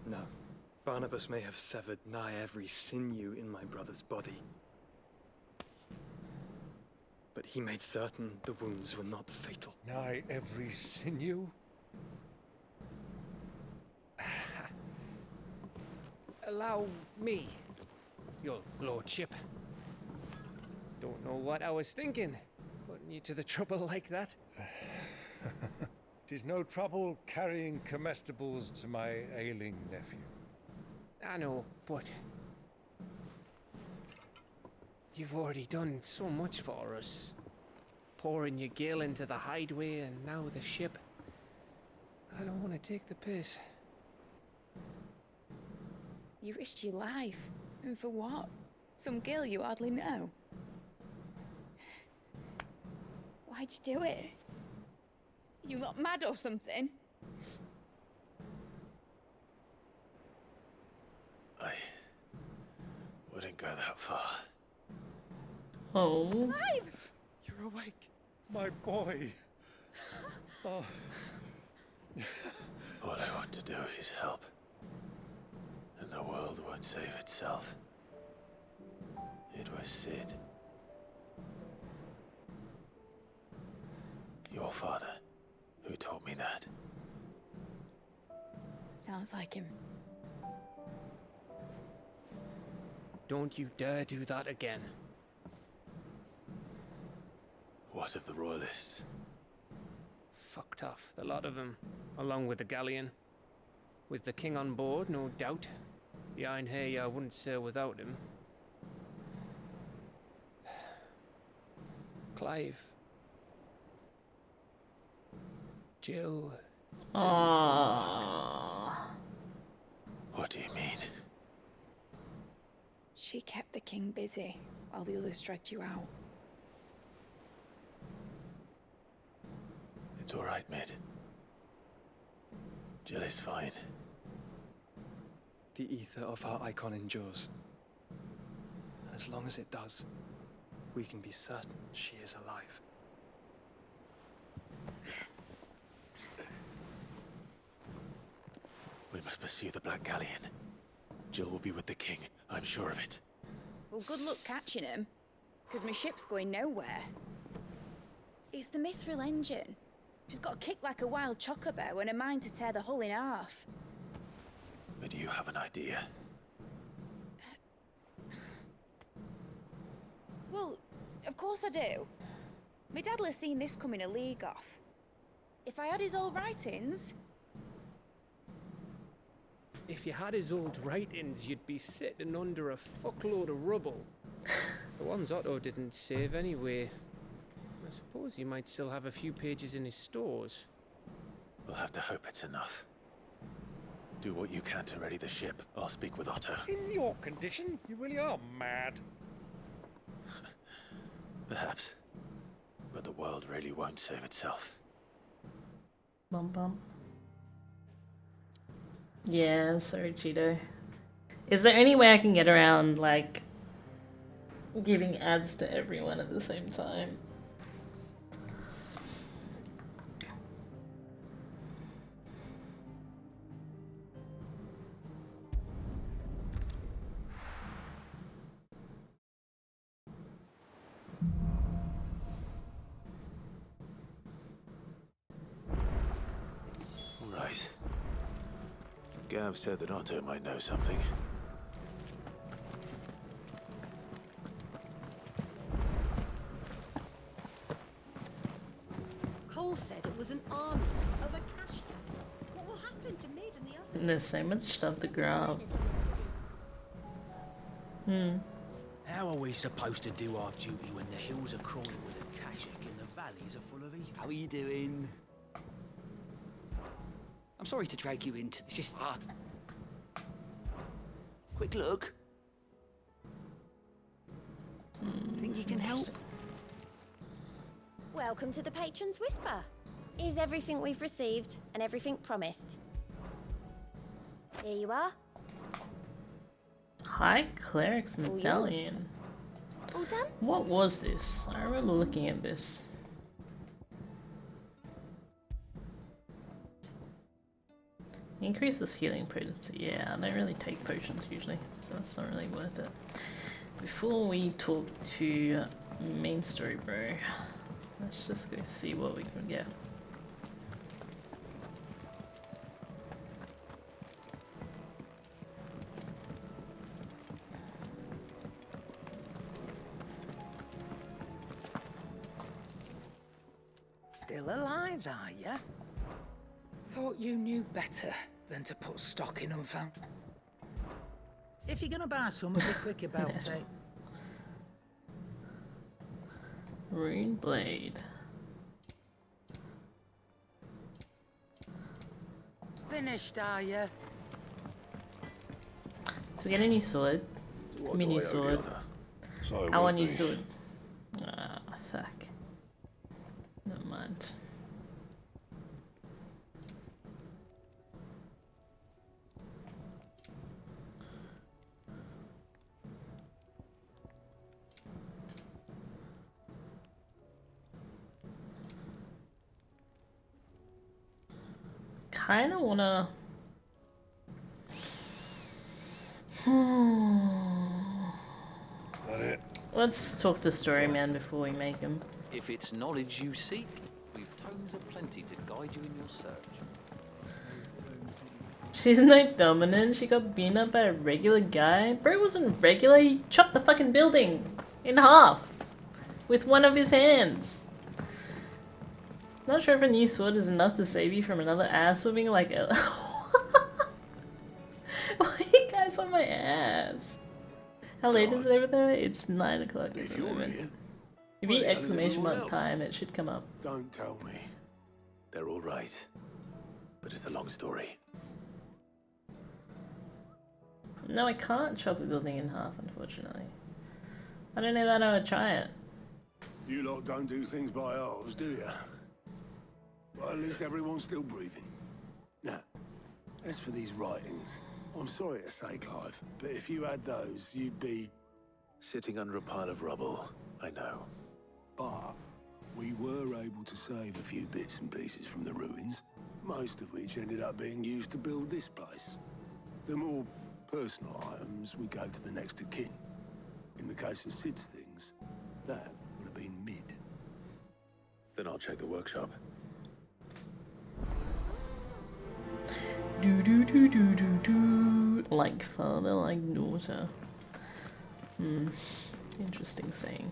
No. Barnabas may have severed nigh every sinew in my brother's body. But he made certain the wounds were not fatal. Nigh every sinew? Allow me, your lordship. Don't know what I was thinking, putting you to the trouble like that. 'Tis no trouble carrying comestibles to my ailing nephew. I know, but you've already done so much for us. Pouring your gil into the hideaway and now the ship. I don't want to take the piss. You risked your life. And for what? Some girl you hardly know. Why'd you do it? You not mad or something? go that far. Oh. Clive! You're awake. My boy. Oh. All I want to do is help. And the world won't save itself. It was Sid. Your father, who taught me that. Sounds like him. Don't you dare do that again. What of the Royalists? Fucked off, the lot of them, along with the galleon. With the king on board, no doubt. The Iron Hair wouldn't sail without him. Clive. Jill. Aww. What do you mean? She kept the king busy while the others dragged you out. It's all right, Mid. Jill is fine. The ether of her Eikon endures. And as long as it does, we can be certain she is alive. We must pursue the Black Galleon. Jill will be with the king, I'm sure of it. Well, good luck catching him, because my ship's going nowhere. It's the Mithril engine. She's got a kick like a wild chocobo and a mind to tear the hull in half. But do you have an idea? Well, of course I do. My dad'll have seen this coming a league off. If I had his old writings... If you had his old writings, you'd be sitting under a fuckload of rubble. The ones Otto didn't save anyway. I suppose he might still have a few pages in his stores. We'll have to hope it's enough. Do what you can to ready the ship. I'll speak with Otto. In your condition, you really are mad. Perhaps. But the world really won't save itself. Bum bum. Yeah, sorry, Cheeto. Is there any way I can get around, like, giving ads to everyone at the same time? Right. Gav said that Otto might know something. Cole said it was an army of Akasha. What will happen to Mid and the others? There's so much stuff to grab. How are we supposed to do our duty when the hills are crawling with Akashic and the valleys are full of evil? How are you doing? I'm sorry to drag you into this. Just quick look. Think you can help? Welcome to the Patron's Whisper. Is everything we've received and everything promised? Here you are. High Cleric's Medallion. All done? What was this? I remember looking at this. Increases healing potency. Yeah, I don't really take potions usually, so that's not really worth it. Before we talk to main story bro, let's just go see what we can get. Still alive, are ya? Thought you knew better than to put stock in them. If you're gonna buy some, be quick about it. Rune Blade. Finished, are ya? Do we get a new sword? Give me a new sword. I want a new sword. Ah, fuck. Never mind. kind of want to... Let's talk to Storyman before we make him. If it's knowledge you seek, we've tomes aplenty to guide you in your search. She's no dominant. She got beaten up by a regular guy. Bro wasn't regular. He chopped the fucking building in half with one of his hands. Not sure if a new sword is enough to save you from another ass whipping like a... Why are you guys on my ass? How late is it over there? It's 9 o'clock at the moment. If you exclamation mark time, it should come up. Don't tell me. They're all right. But it's a long story. No, I can't chop a building in half, unfortunately. I don't know that I would try it. You lot don't do things by halves, do you? Well, at least everyone's still breathing. Now, as for these writings, I'm sorry to say, Clive, but if you had those, you'd be... sitting under a pile of rubble, I know. But we were able to save a few bits and pieces from the ruins, most of which ended up being used to build this place. The more personal items, we go to the next of kin. In the case of Sid's things, that would have been mid. Then I'll check the workshop. Do do do do do do. Like father, like daughter. Interesting saying.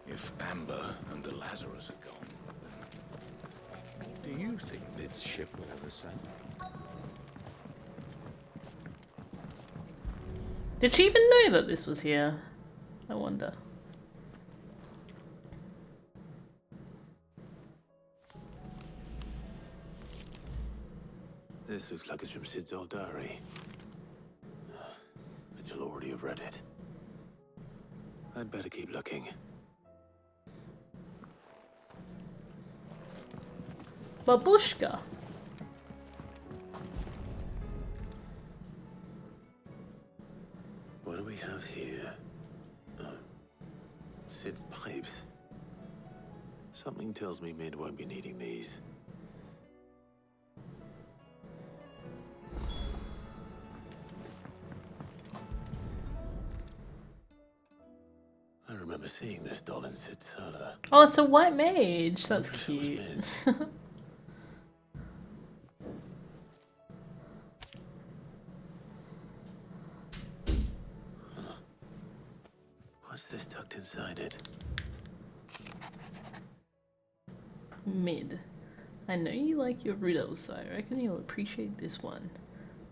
If Amber and the Lazarus are gone, then do you think Mid's ship will ever sail? Did she even know that this was here? I wonder. This looks like it's from Sid's old diary. But you'll already have read it. I'd better keep looking. Babushka. What do we have here? Oh, Sid's pipes. Something tells me Mid won't be needing these. I remember seeing this doll in Sid's cellar. Oh, it's a white mage. That's cute. What's this tucked inside it? Mid. I know you like your riddles, so I reckon you'll appreciate this one.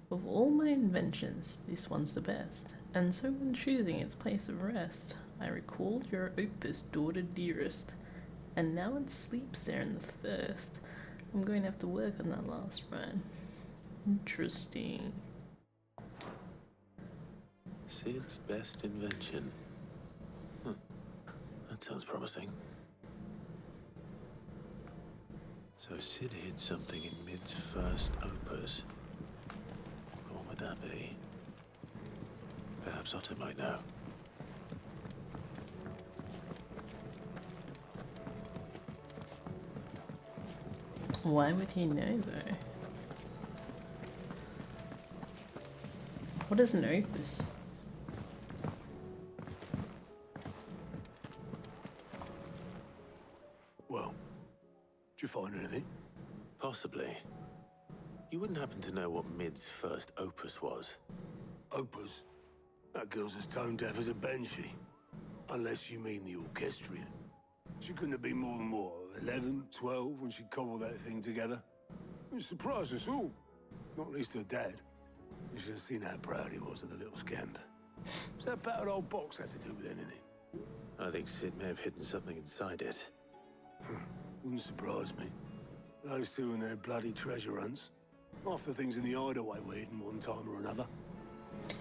Of all my inventions, this one's the best. And so when choosing its place of rest, I recalled your opus, daughter dearest. And now it sleeps there in the first. I'm going to have to work on that last rhyme. Interesting. Sid's best invention. That sounds promising. So Sid hid something in Mid's first opus. What would that be? Perhaps Otto might know. Why would he know, though? What is an opus? Well, did you find anything? Possibly. You wouldn't happen to know what Mid's first opus was? Opus? That girl's as tone deaf as a banshee. Unless you mean the orchestrion. She couldn't have been more than, what, 11, 12 when she cobbled that thing together? It surprised us all. Not least her dad. You should have seen how proud he was of the little scamp. What's that battered old box had to do with anything? I think Sid may have hidden something inside it. Wouldn't surprise me. Those two and their bloody treasure hunts. Half the things in the hideaway were hidden one time or another.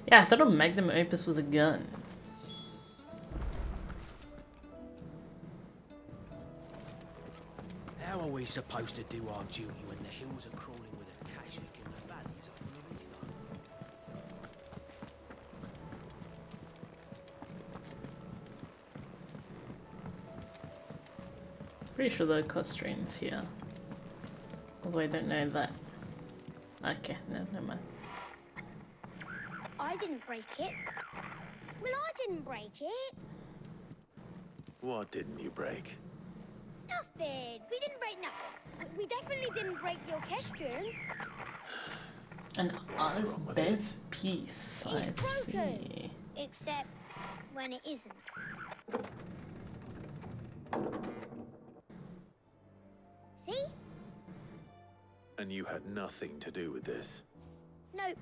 Yeah, I thought a magnum opus was a gun. How are we supposed to do our duty when the hills are crawling with a Kashik and the valleys are full of Pretty sure the constraints here. Although I don't know that. Okay, no, never mind. I didn't break it. Well, I didn't break it. What didn't you break? Nothing. We didn't break nothing. We definitely didn't break the orchestrion. An honest best piece, I It's broken. see. Except when it isn't. See? And you had nothing to do with this? Nope,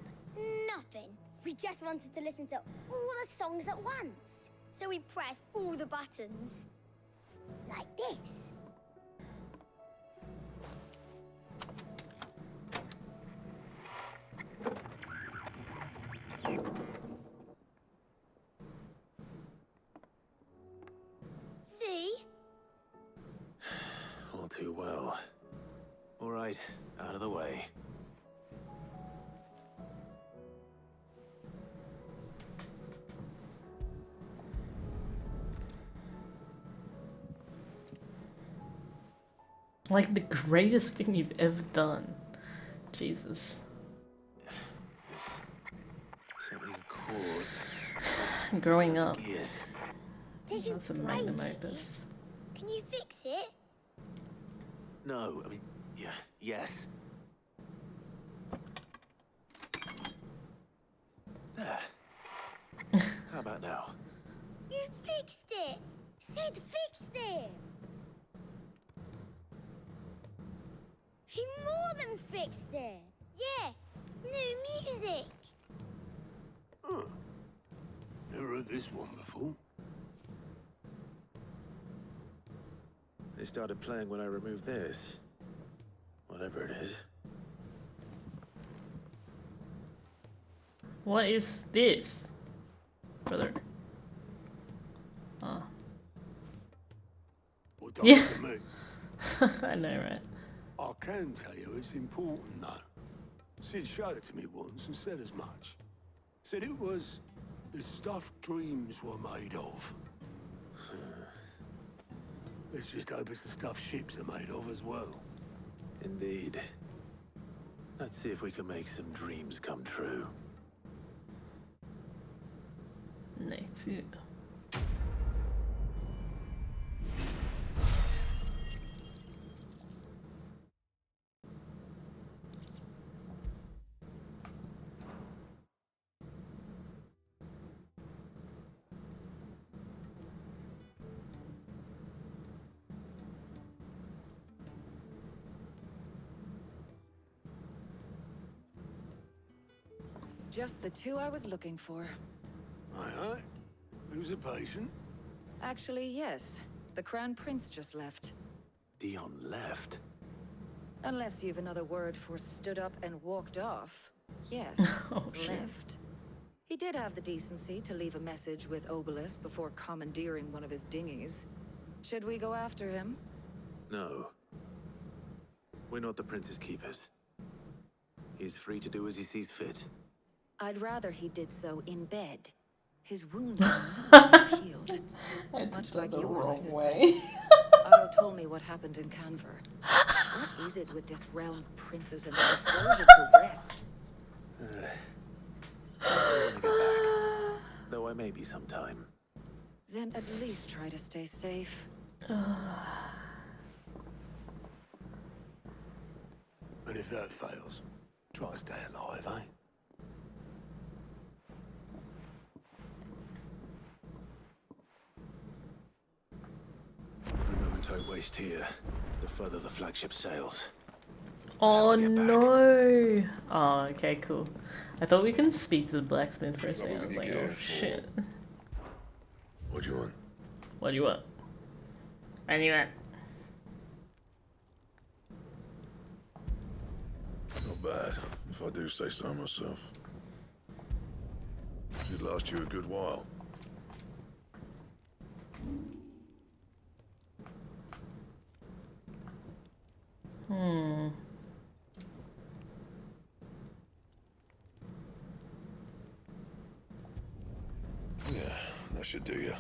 nothing. We just wanted to listen to all the songs at once. So we pressed all the buttons. Like this. See? All too well. All right, out of the way. Like the greatest thing you've ever done. Jesus. Something cool. Growing up. Did you That's a break magnum it? opus. Can you fix it? No, I mean, yeah, yes. There. How about now? You fixed it! Sid fixed it! He more than fixed it! Yeah, new music! Huh. Never heard this one before. They started playing when I removed this. Whatever it is. What is this? Brother. Oh. Well, don't Yeah. look at me. I know, right? I can tell you it's important, though. Sid showed it to me once and said as much. Said it was the stuff dreams were made of. Let's just hope it's the stuff ships are made of as well. Indeed. Let's see if we can make some dreams come true. Nice. Just the two I was looking for. Aye, aye. Who's a patient? Actually, yes. The Crown Prince just left. Dion left? Unless you've another word for stood up and walked off. Yes, Oh, shit. left. He did have the decency to leave a message with Obelisk before commandeering one of his dinghies. Should we go after him? No. We're not the Prince's keepers. He's free to do as he sees fit. I'd rather he did so in bed. His wounds are healed. Much like yours, I suspect. Otto told me what happened in Canver. What is it with this realm's princes and their aversion to rest? I want to get back. Though I may be sometime. Then at least try to stay safe. And if that fails, try to stay alive, eh? Every moment I waste here, the further the flagship sails. Oh no! Oh, okay, cool. I thought we can speak to the blacksmith for a second. I was like, oh shit. What do you want? What do you want? What do you want? Not bad, if I do say so myself. Should last you a good while. Hmm. Yeah, that should do you.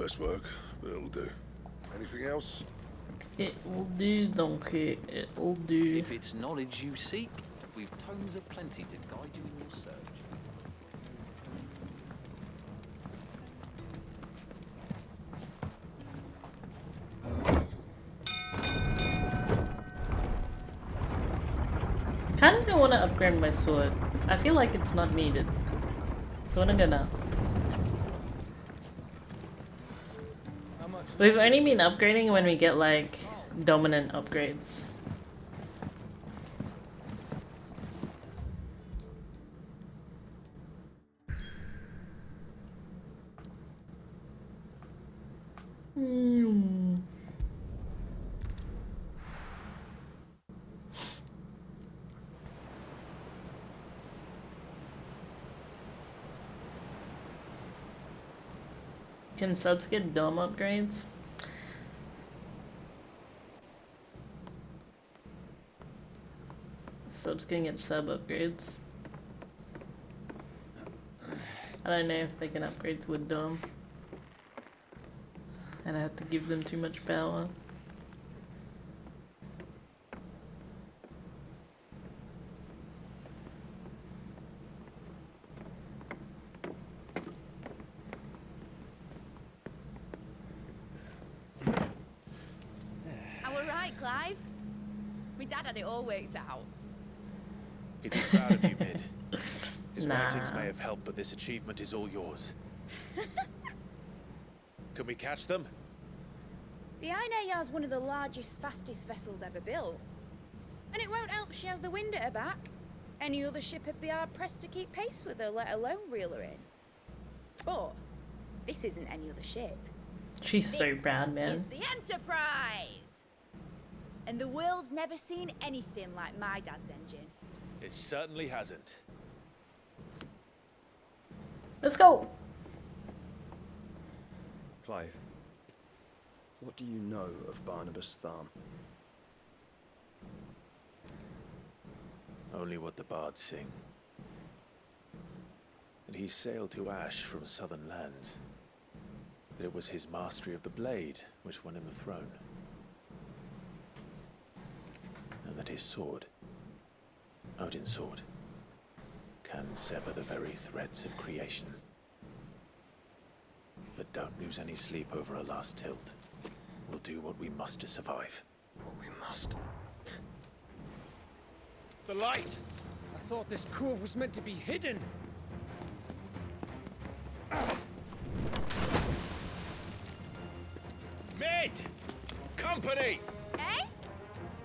less work, but it'll do. Anything else? It will do, donkey. It will do. If it's knowledge you seek, we've tomes aplenty to guide you in your search. Kinda don't want to upgrade my sword. I feel like it's not needed. So I'm gonna. We've only been upgrading when we get like dominant upgrades. Can subs get dome upgrades? Subs can get sub upgrades. I don't know if they can upgrade to a dome. And I have to give them too much power. I were right, Clive. My dad had it all worked out. He'd be proud of you, Mid. His Nah. writings may have helped, but this achievement is all yours. Can we catch them? The Eikon is one of the largest, fastest vessels ever built. And it won't help she has the wind at her back. Any other ship would be hard-pressed to keep pace with her, let alone reel her in. But this isn't any other ship. She's so This proud, man. is the Enterprise! And the world's never seen anything like my dad's engine. It certainly hasn't. Let's go! Clive, what do you know of Barnabas Thumb? Only what the bards sing. That he sailed to Ash from southern lands. That it was his mastery of the blade which won him the throne. And that his sword, Odin's sword, can sever the very threads of creation. But don't lose any sleep over a last tilt. We'll do what we must to survive. What we must. The light! I thought this cove was meant to be hidden. Mid! Company! Eh?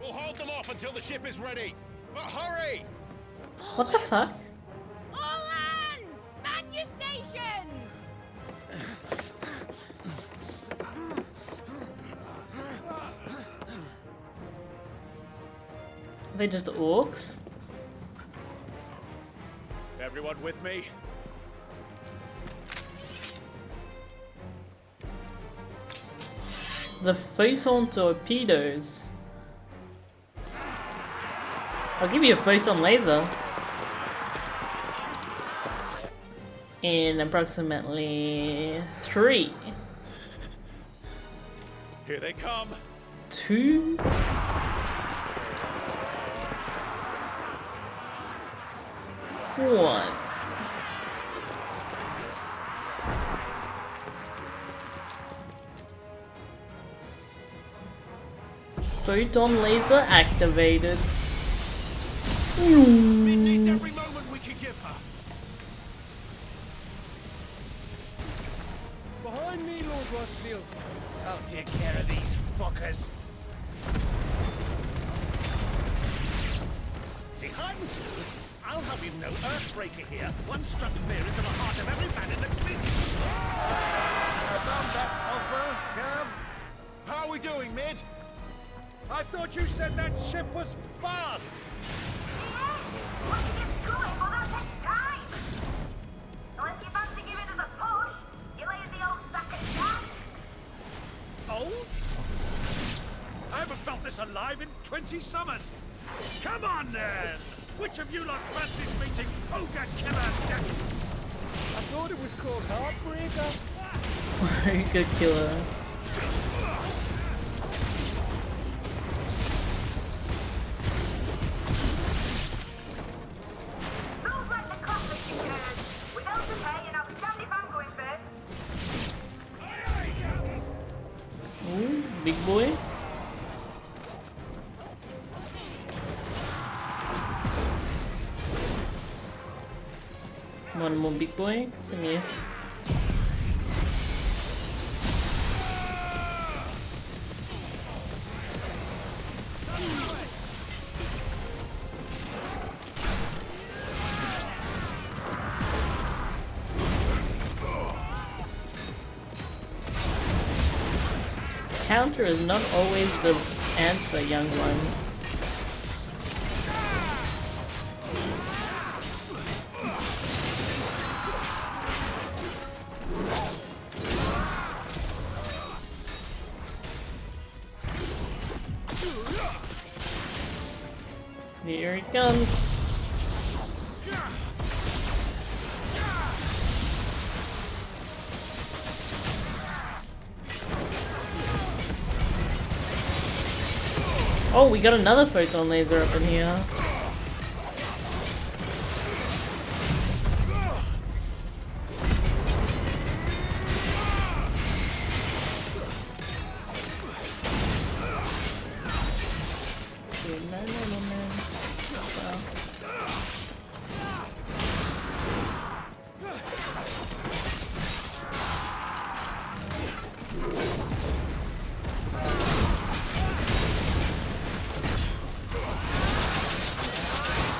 We'll hold them off until the ship is ready. But hurry! What the fuck? All hands! Man your stations! Are they just orcs? Everyone with me? The photon torpedoes. I'll give you a photon laser. In approximately 3, Here they come. 2, 1. Photon laser activated. Mid needs every moment we can give her. Behind me, Lord Rosfield. I'll take care of these fuckers. Behind you? I'll have you know, Earthbreaker here. One struck fear into the heart of every man in the fleet. I found that, Alpha, Cav. How are we doing, Mid? I thought you said that ship was fast. Old? I haven't felt this alive in 20 summers. Come on, then! Which of you lot fancies meeting Ogre Killer Dex? I thought it was called Heartbreaker. Very good killer. Ooh, big boy. One more big boy. Come here. Counter is not always the answer, young one. Here it comes. Oh, we got another photon laser up in here.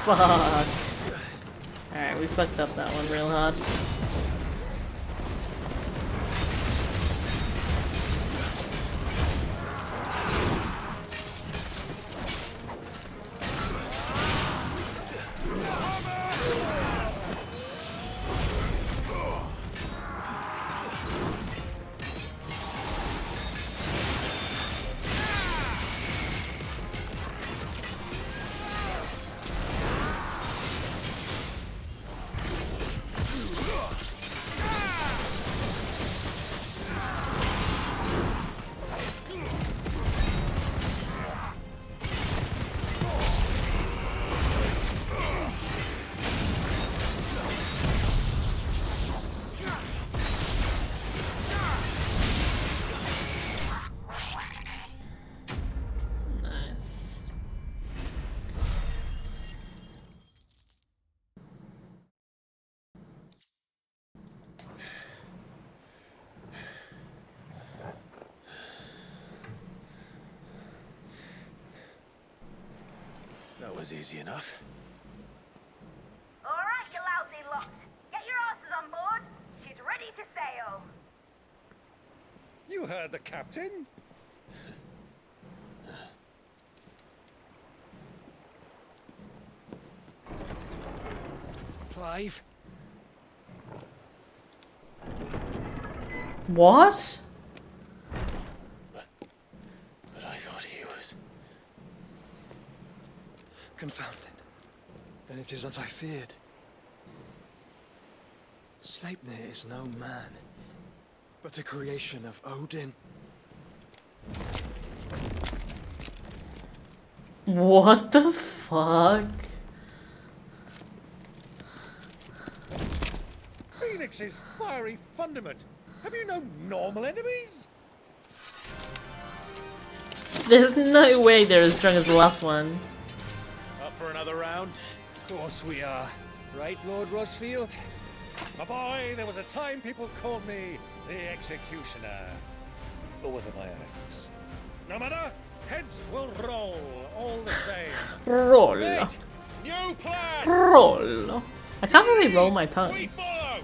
Fuck. Alright, we fucked up that one real hard. That was easy enough. Alright, you lousy lot. Get your asses on board. She's ready to sail. You heard the captain. Clive? What? But I thought he was... Confounded. Then it is as I feared. Sleipnir is no man, but a creation of Odin. What the fuck? Phoenix's fiery fundament. Have you no normal enemies? There's no way they're as strong as the last one. Up for another round? Of course we are. Right, Lord Rosfield? My boy, there was a time people called me the Executioner. Or was it my axe? No matter, heads will roll all the same. Roll. Mate, new plan! Roll. I can't really roll my tongue. We follow!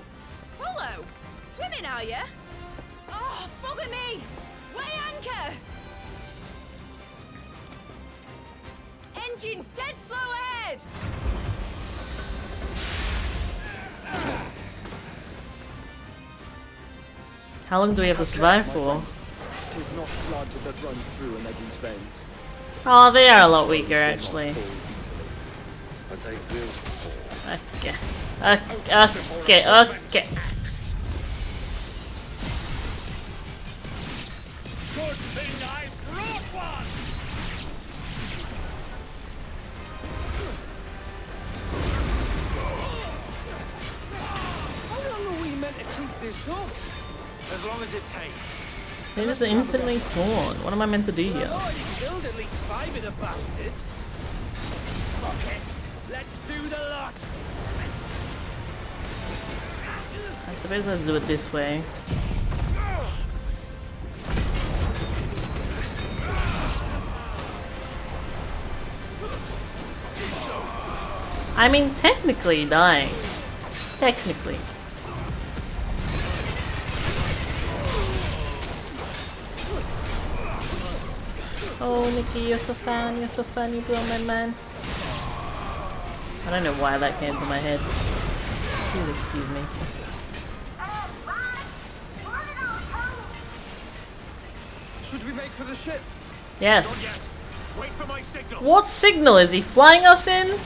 Follow? Swimming, are you? Oh, bugger me! Weigh anchor! Engine's dead slow ahead! How long do we have to survive for? It is not blood that runs through an Eddie's veins. Oh, they are a lot weaker, actually. But they will fall. Okay. Okay. think I brought one! How long are we meant to keep this up? As long as it takes. They just instantly spawn. What am I meant to do here? I've already killed at least 5 of the bastards. Fuck it. Let's do the lot. I suppose I'll do it this way. I mean, technically dying. Technically. Oh, Nikki, you're so fun, you blow my man. I don't know why that came to my head. Please excuse me. Should we make for the ship? Yes. Wait for my signal. What signal? Is he flying us in?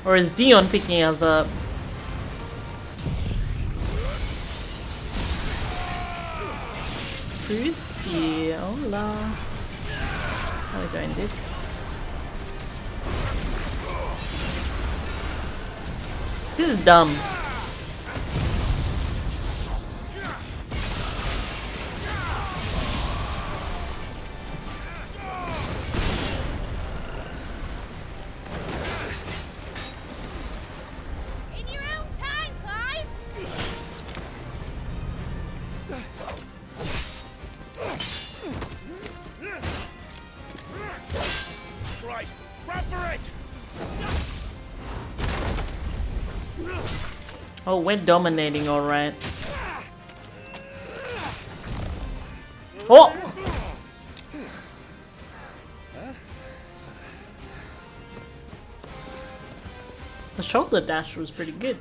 Or is Dion picking us up? Who's here? Hola. How are we going, dude? This is dumb. In your own time, Clive! Right, run for it! Oh, we're dominating, alright. Oh! The shoulder dash was pretty good.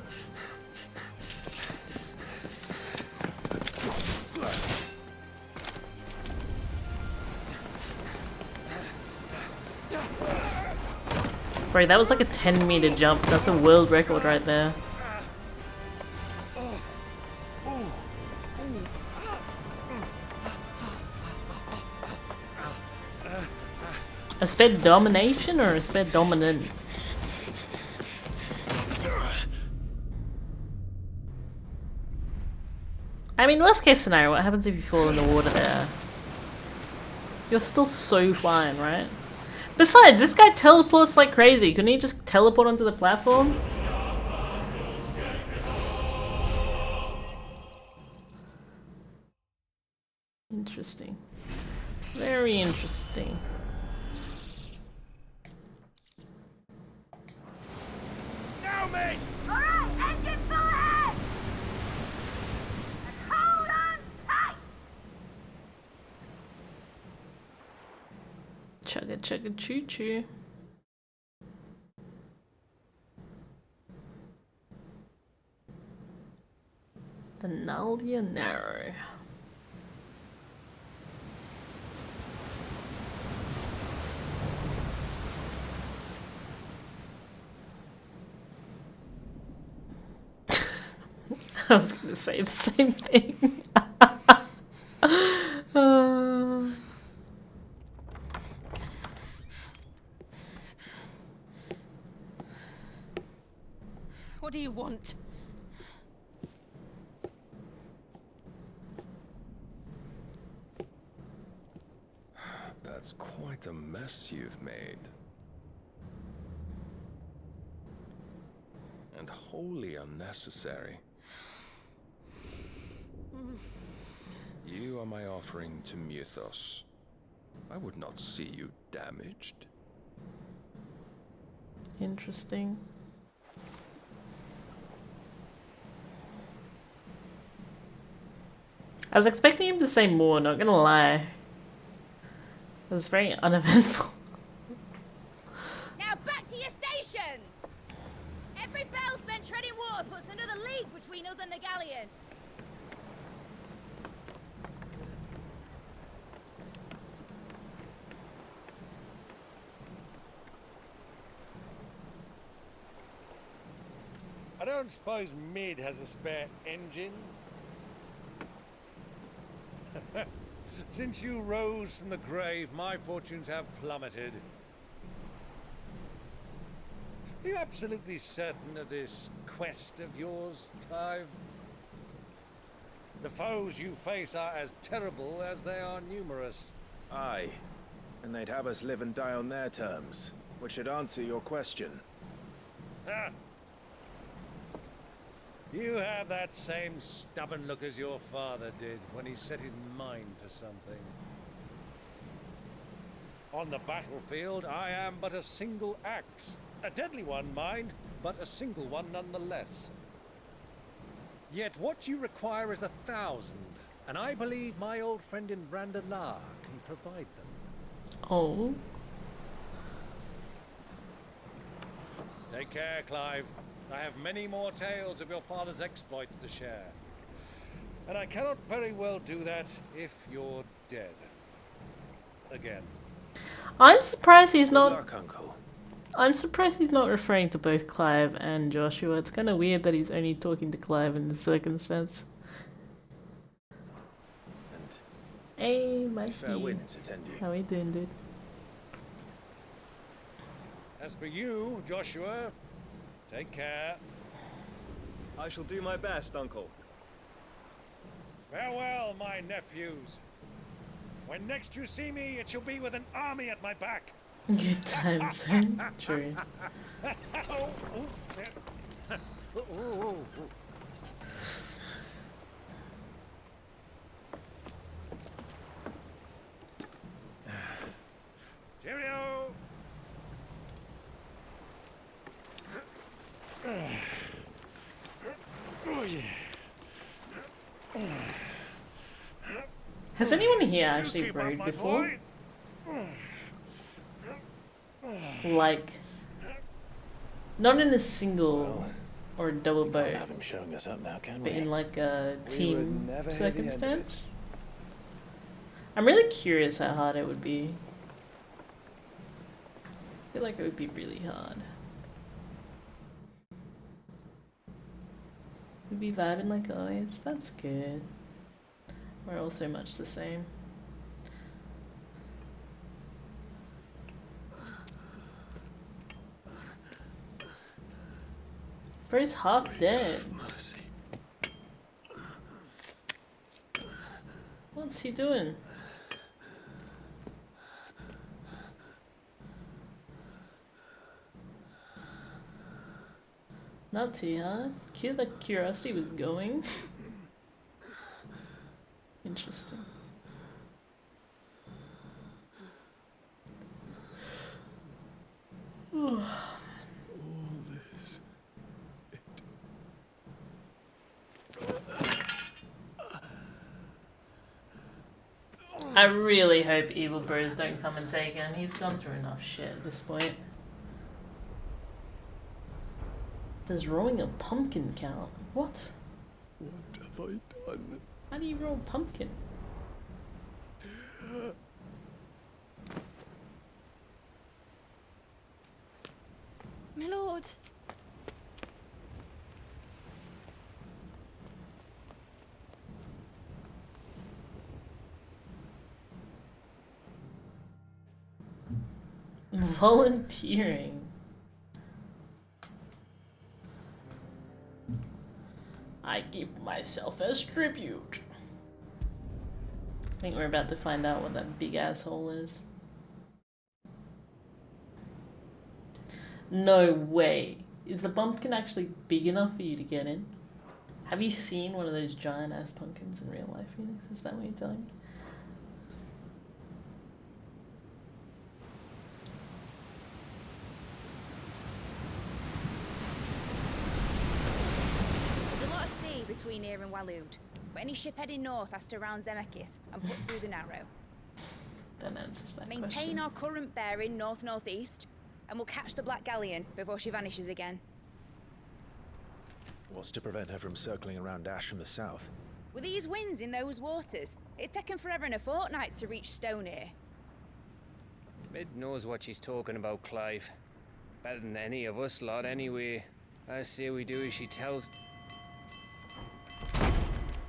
Bro, that was like a 10-meter jump. That's a world record right there. A sped domination or a sped dominant? I mean, worst case scenario, what happens if you fall in the water there? You're still so fine, right? Besides, this guy teleports like crazy. Couldn't he just teleport onto the platform? Interesting. Very interesting. Now, mate! Alright, engine full ahead! And hold on tight! Chugga chugga choo choo. The Naldia Narrow. I was gonna say the same thing. What do you want? That's quite a mess you've made. And wholly unnecessary. You are my offering to Mythos. I would not see you damaged. Interesting. I was expecting him to say more, not gonna lie. It was very uneventful. Now back to your stations! Every bell spent treading water puts another league between us and the galleon. I don't suppose Mid has a spare engine? Since you rose from the grave, my fortunes have plummeted. Are you absolutely certain of this quest of yours, Clive? The foes you face are as terrible as they are numerous. Aye. And they'd have us live and die on their terms, which should answer your question. Ha! You have that same stubborn look as your father did when he set his mind to something. On the battlefield, I am but a single axe. A deadly one, mind, but a single one nonetheless. Yet what you require is 1,000, and I believe my old friend in Brandalar can provide them. Oh. Take care, Clive. I have many more tales of your father's exploits to share. And I cannot very well do that if you're dead. Again. I'm surprised he's not. Good luck, Uncle. I'm surprised he's not referring to both Clive and Joshua. It's kind of weird that he's only talking to Clive in this circumstance. Hey, Mikey. Fair winds attend you. How we doing, dude? As for you, Joshua, take care. I shall do my best, Uncle. Farewell, my nephews. When next you see me, it shall be with an army at my back. Good times, huh? True. Cheerio! Has anyone here actually rode before? Like, not in a single or a double boat, Can't have him showing us up now, can but we? in like a team never hear the end of circumstance. I'm really curious how hard it would be. I feel like it would be really hard. We'd be vibing like always. That's good. We're also much the same. Bro's half dead. What's he doing? Not too hard. Cute that curiosity was going. Interesting. All this. I really hope evil bros don't come and take him. He's gone through enough shit at this point. Does rolling a pumpkin count? What? What have I done? How do you roll pumpkin? My lord. Volunteering. I give myself as tribute. I think we're about to find out what that big asshole is. No way. Is the pumpkin actually big enough for you to get in? Have you seen one of those giant ass pumpkins in real life, Phoenix? Is that what you're telling me? There's a lot of sea between here and Waloed, but any ship heading north has to round Zemeckis and put through the Narrow. That answers that Maintain question. our current bearing north-northeast, and we'll catch the Black Galleon before she vanishes again. What's to prevent her from circling around Ash from the south? With these winds in those waters, it'd taken forever and a fortnight to reach Stonehere. Mid knows what she's talking about, Clive. Better than any of us lot, anyway. I say we do as she tells.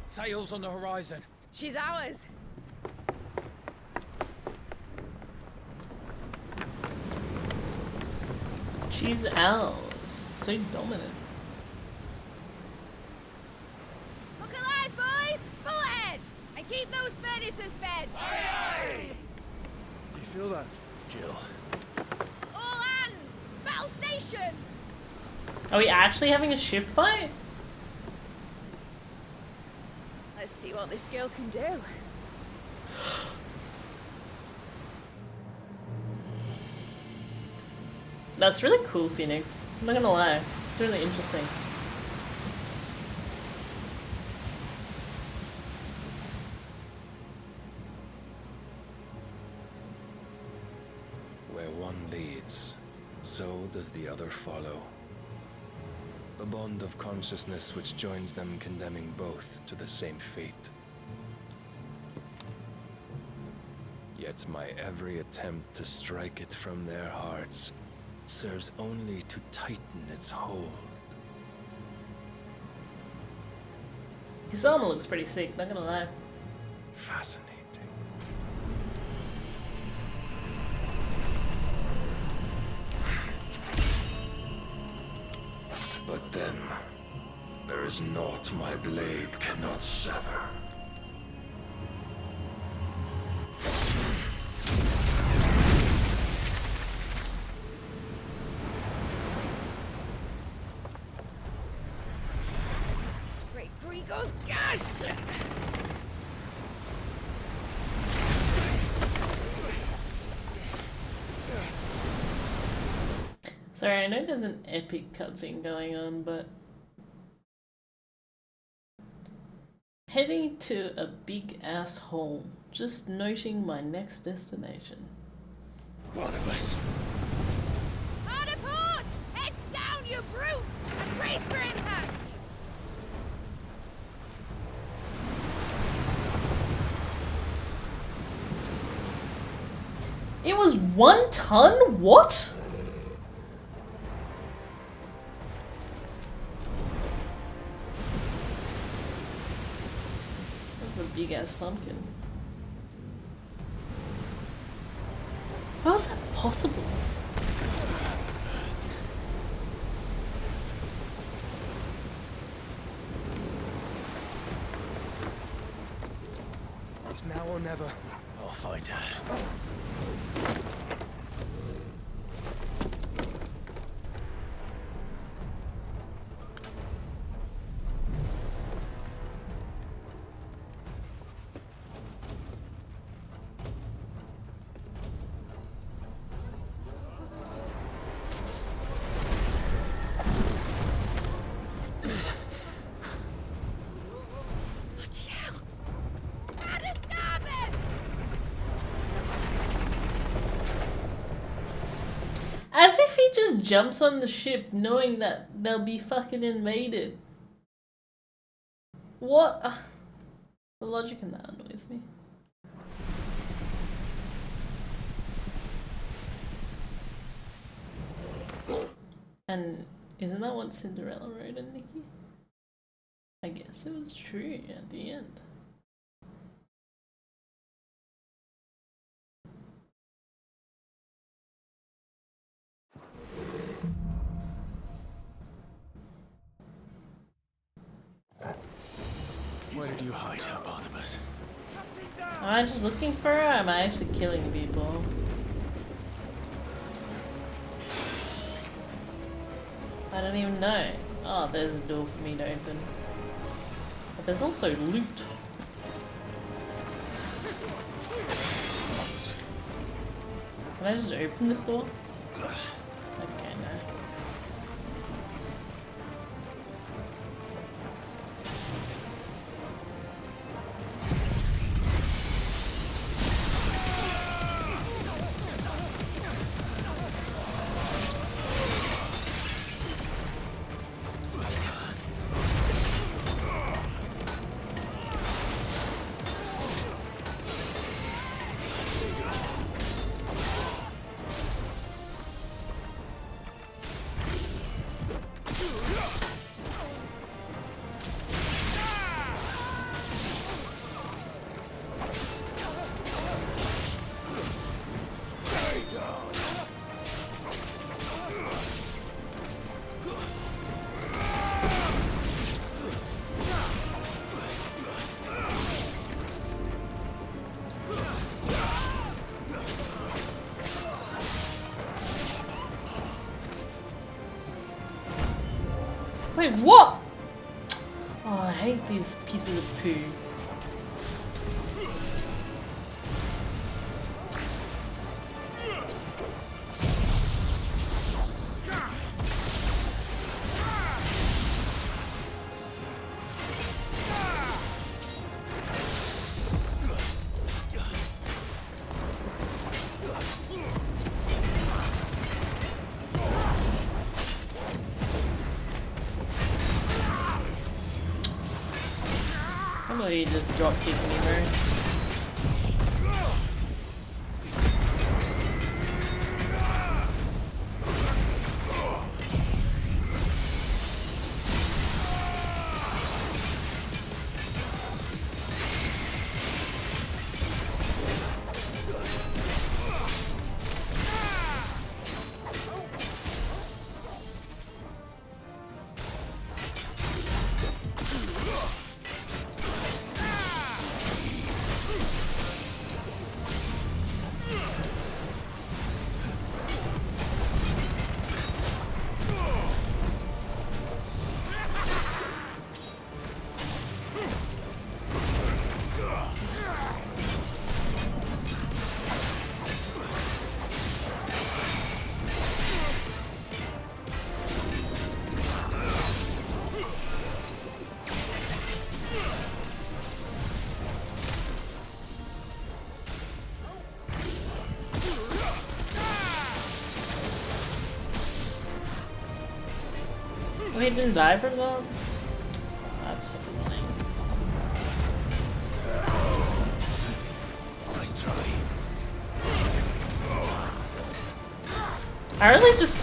Sails on the horizon. She's ours. She's ours. So dominant. Look alive, boys! Full ahead! And keep those furnaces fed! Do you feel that? Jill. All hands! Battle stations! Are we actually having a ship fight? Let's see what this girl can do. That's really cool, Phoenix. I'm not gonna lie. It's really interesting. Where one leads, so does the other follow. The bond of consciousness which joins them, condemning both to the same fate. Yet my every attempt to strike it from their hearts serves only to tighten its hold. His armor looks pretty sick, not gonna lie. Fascinating. But then, there is naught my blade cannot sever. Great Grigor's gas! Sorry, I know there's an epic cutscene going on, but heading to a big ass hole, just noting my next destination. Barnabas. Hard port! Heads down, you brutes! And brace for impact! It was 1 ton? What? That's a big ass pumpkin. How is that possible? It's now or never. I'll find out. As if he just jumps on the ship knowing that they'll be fucking invaded. What? The logic in that annoys me. And isn't that what Cinderella wrote in Nikki? I guess it was true at the end. Where did you hide her, Barnabas? Am I just looking for her, or am I actually killing people? I don't even know. Oh, there's a door for me to open. But there's also loot. Can I just open this door? Okay, no. Wait, what? Oh, I hate these pieces of poo. Somebody just drop kicked me, bro. Wait, he didn't die from that? That's fucking lame. Nice try. I really just...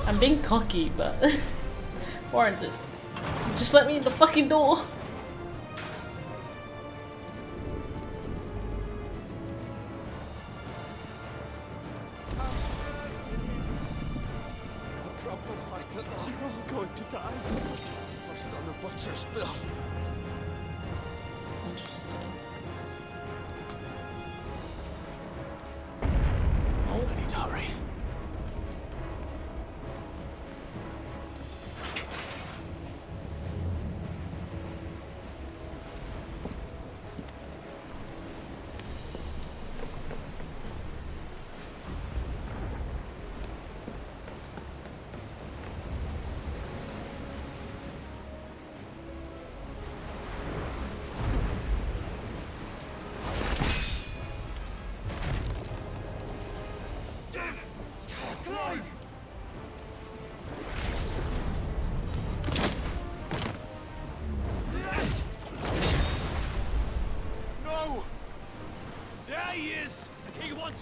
I'm being cocky, but... warranted. Just let me in the fucking door! Interesting. Oh, I need to hurry.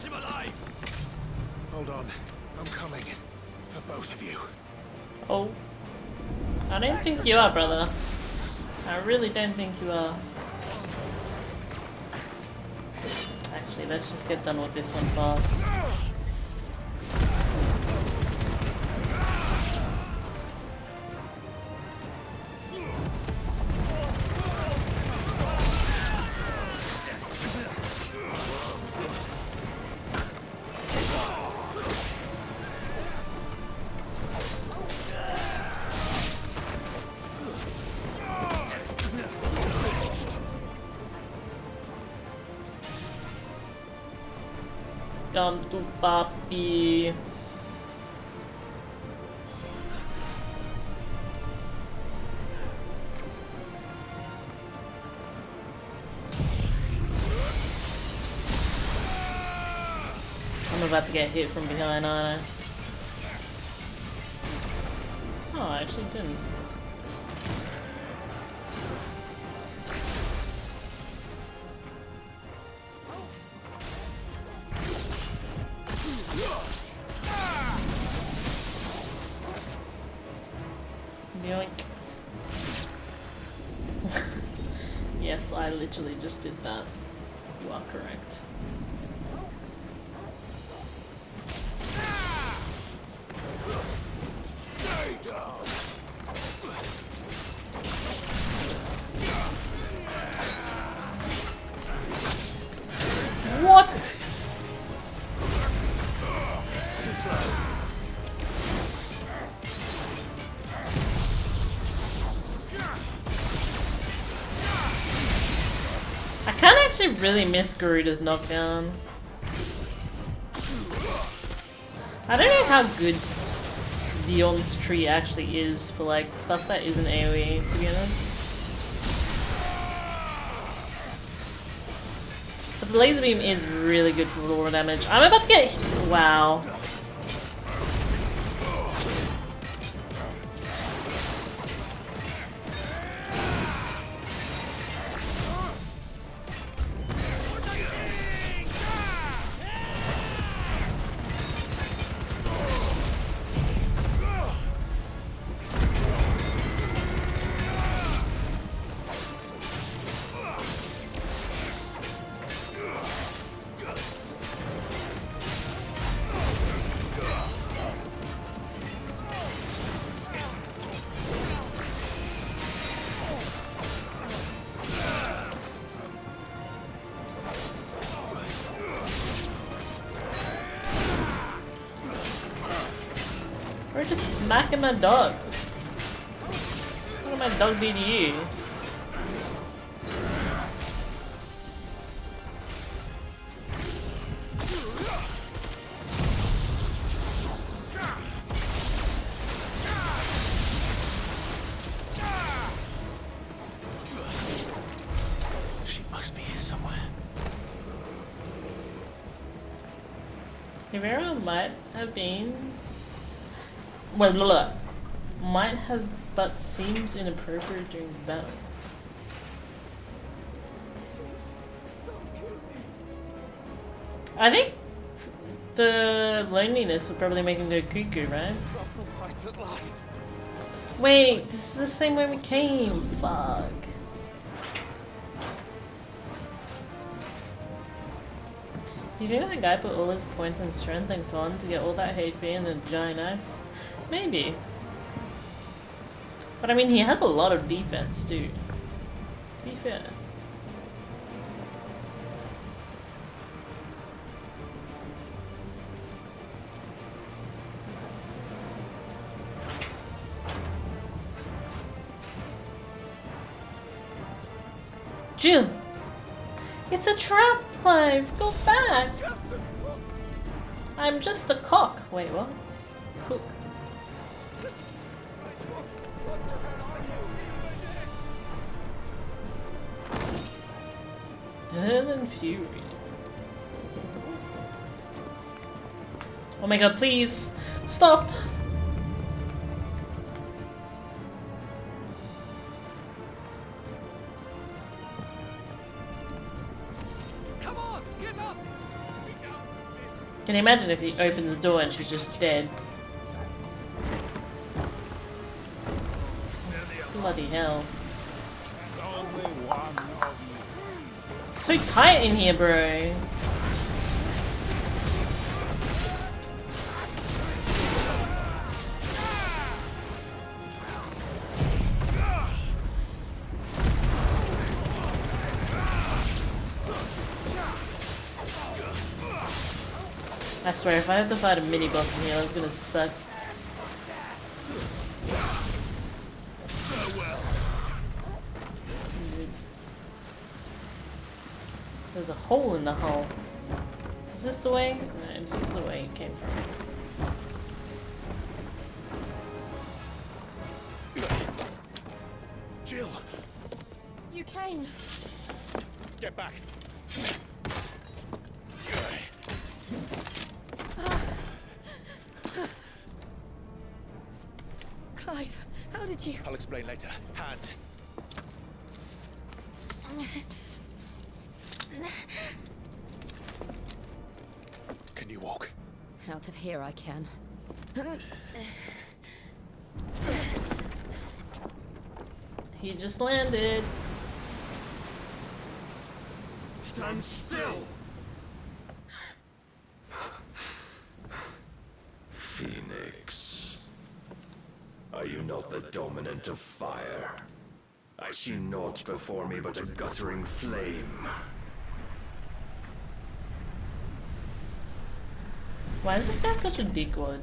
Him alive. Hold on, I'm coming for both of you. Oh. I don't think you are, brother. I really don't think you are. Actually, let's just get done with this one fast. Come to papi. I'm about to get hit from behind, aren't I? Oh, I actually didn't. Yoink. Yes, I literally just did that. You are correct. Stay down. What? really miss Garuda's knockdown. I don't know how good Dion's tree actually is for like stuff that isn't AoE, to be honest. But the laser beam is really good for raw damage. I'm about to get wow. We're just smacking my dog. What did my dog do to you? She must be here somewhere. Rivera might have been... Well, blah, blah. Might have, but seems inappropriate during the battle. I think the loneliness would probably make him go cuckoo, right? Wait, this is the same way we came. Fuck. You think that guy put all his points in strength and con to get all that HP and a giant axe? Maybe. But I mean, he has a lot of defense too. To be fair. Jill! It's a trap, Clive! Go back! I'm just a cock. Wait, what? Cook. Helen Fury. Oh my god, please! Stop! Can you imagine if he opens the door and she's just dead? Bloody hell. It's so tight in here, bro. I swear, if I have to fight a mini boss in here, that's gonna suck. There's a hole in the hull. Is this the way? No, this is the way it came from. Jill! You came! Get back! Clive, how did you... I'll explain later. Hands. Can you walk? Out of here I can. He just landed. Stand still! Phoenix. Are you not the dominant of fire? I see naught before me but a guttering flame. Why is this guy such a dickwad?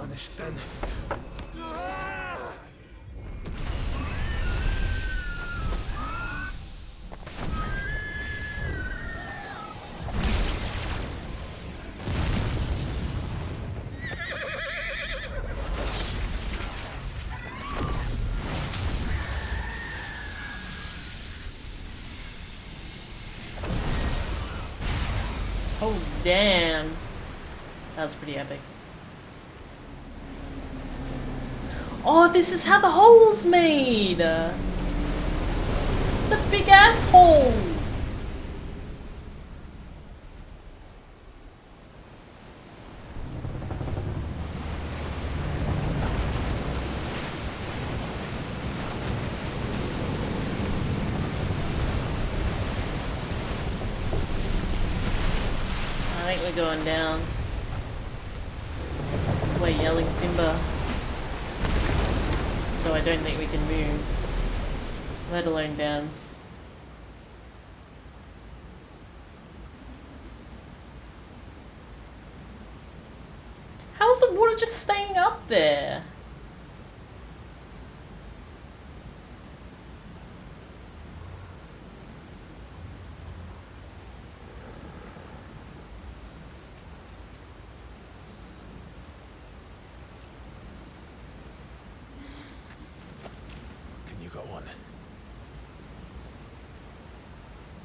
punished then. Oh, damn. That was pretty epic. Oh, this is how the hole's made! The big ass hole! I think we're going down. We're yelling timber. So I don't think we can move. Let alone dance. How is the water just staying up there? You got one.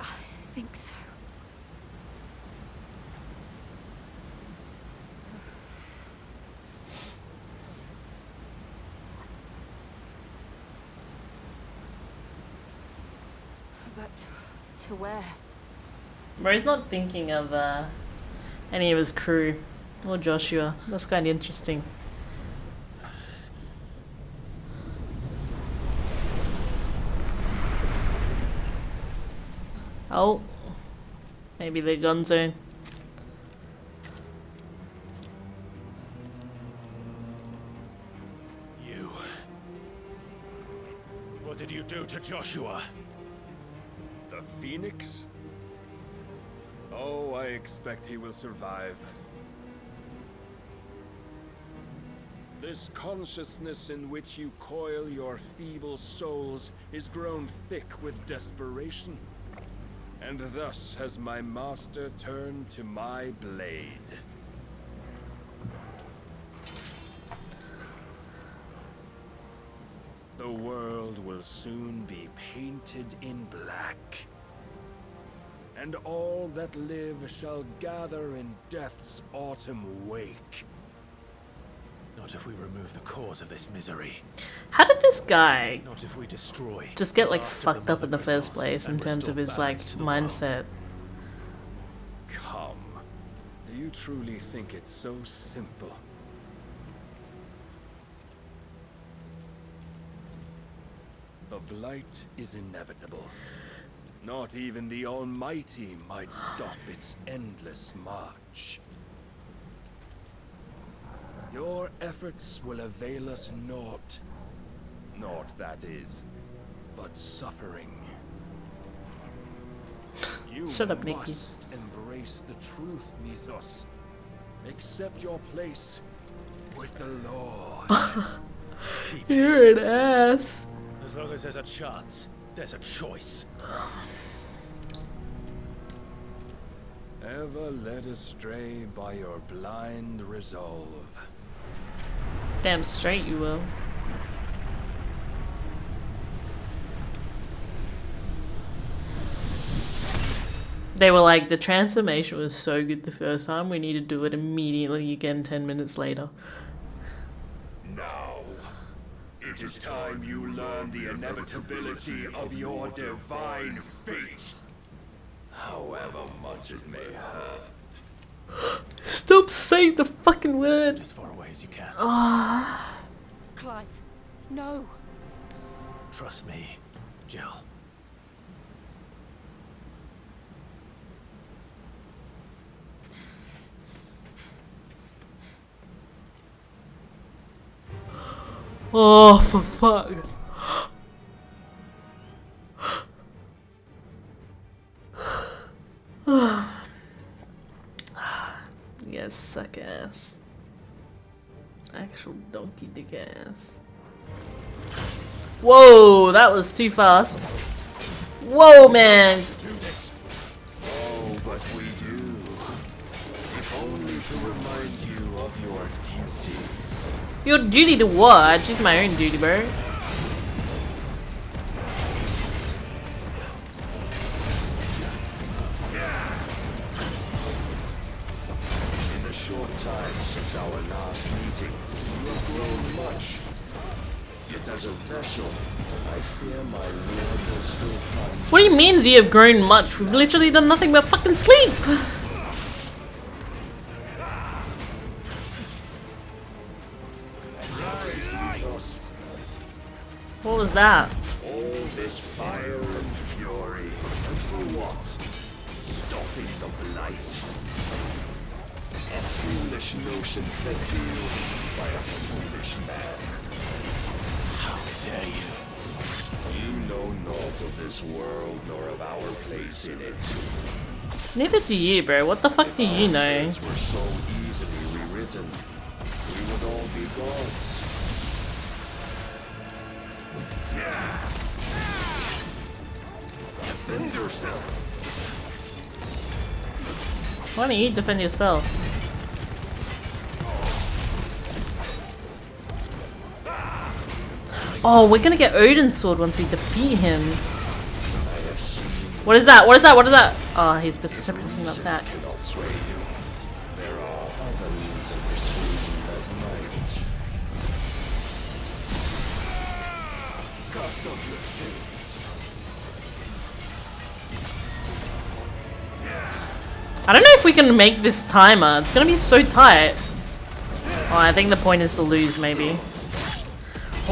I think so. But to where? Bro's not thinking of any of his crew or Joshua. That's kind of interesting. Oh, maybe they're gone soon. You. What did you do to Joshua? The Phoenix? Oh, I expect he will survive. This consciousness in which you coil your feeble souls is grown thick with desperation. And thus has my master turned to my blade. The world will soon be painted in black. And all that live shall gather in death's autumn wake. Not if we remove the cause of this misery. How did this guy Not if we destroy just get like the last of fucked the up in the mother first crystals place in and terms of restore his like balance to the world? mindset? Come. Do you truly think it's so simple? The blight is inevitable. Not even the Almighty might stop its endless march. Your efforts will avail us naught. Naught, that is, but suffering. You Shut up, Nikki. must embrace the truth, Mythos. Accept your place with the Lord. You're an ass. As long as there's a chance, there's a choice. Ever led astray by your blind resolve. Damn straight you will. They were like, the transformation was so good the first time, we need to do it immediately again 10 minutes later. Now, it is time you learn the inevitability of your divine fate. However much it may hurt. Stop saying the fucking word! As far away as you can. Clive, no. Trust me, Jill. Oh, for fuck. Yes, suck ass. Actual donkey dick ass. Whoa, that was too fast. Whoa, man. Oh, but we do. If only to remind you of your duty. Your duty to what? She's my own duty, bro. In the short time since our last meeting, you have grown much. Yet as a vessel, I fear my lord will still find. What do you mean you have grown much? We've literally done nothing but fucking sleep. What was that? All this fire and fury, and for what? Stopping the blight. A foolish notion fed to you by a foolish man. How dare you? You know naught of this world nor of our place in it. Neither do you, bro. What the fuck do you know? If were so easily rewritten, we would all be gods. Defend yourself. Why don't you defend yourself? Oh, we're gonna get Odin's sword once we defeat him. What is that? What is that? What is that? Oh, he's pressing that attack. There are other means of persuasion that might. Cast off your chains. I don't know if we can make this timer. It's gonna be so tight. Oh, I think the point is to lose, maybe.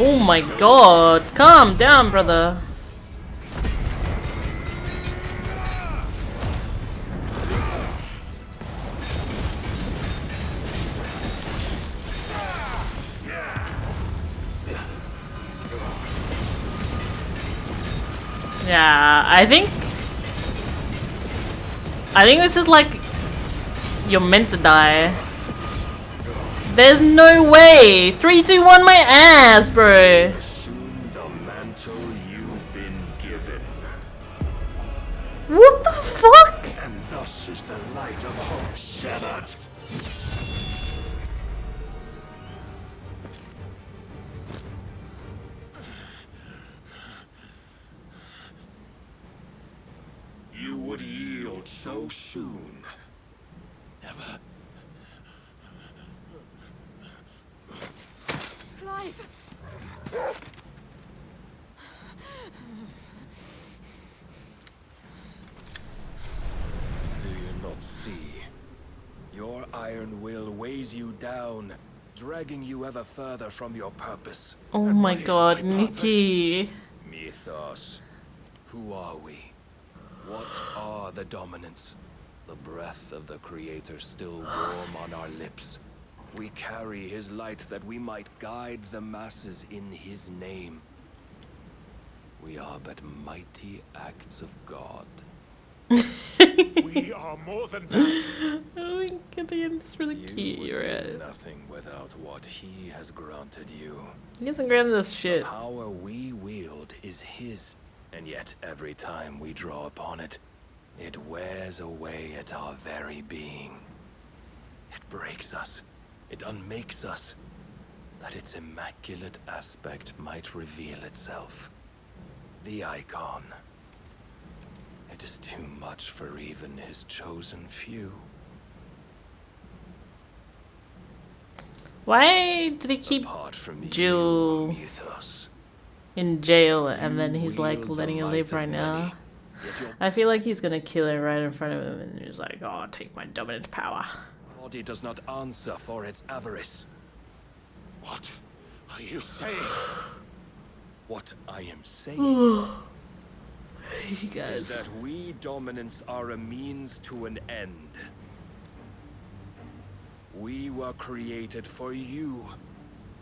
Oh my god. Calm down, brother. Yeah, I think this is like you're meant to die. There's no way. 3, 2, 1, my ass, bro. Assume the mantle you've been given. What the fuck? And thus is the light of hope severed. You would yield so soon. Never. Clive! Do you not see? Your iron will weighs you down, dragging you ever further from your purpose. Oh my god, Nikki. Mythos. Who are we? What are the dominants? The breath of the Creator still warm on our lips. We carry his light that we might guide the masses in his name. We are but mighty acts of God. We are more than that. Oh my god, that's really cute. You're right. Nothing without what he has granted you. He hasn't granted us shit. The power we wield is his, and yet every time we draw upon it, it wears away at our very being. It breaks us. It unmakes us, that its immaculate aspect might reveal itself. The Eikon. It is too much for even his chosen few. Why did he keep Jill in jail and then he's like letting her live right now? I feel like he's gonna kill her right in front of him and he's like, oh, take my dominant power. Body does not answer for its avarice. What are you saying? What I am saying You guys. is that we dominants are a means to an end. We were created for you,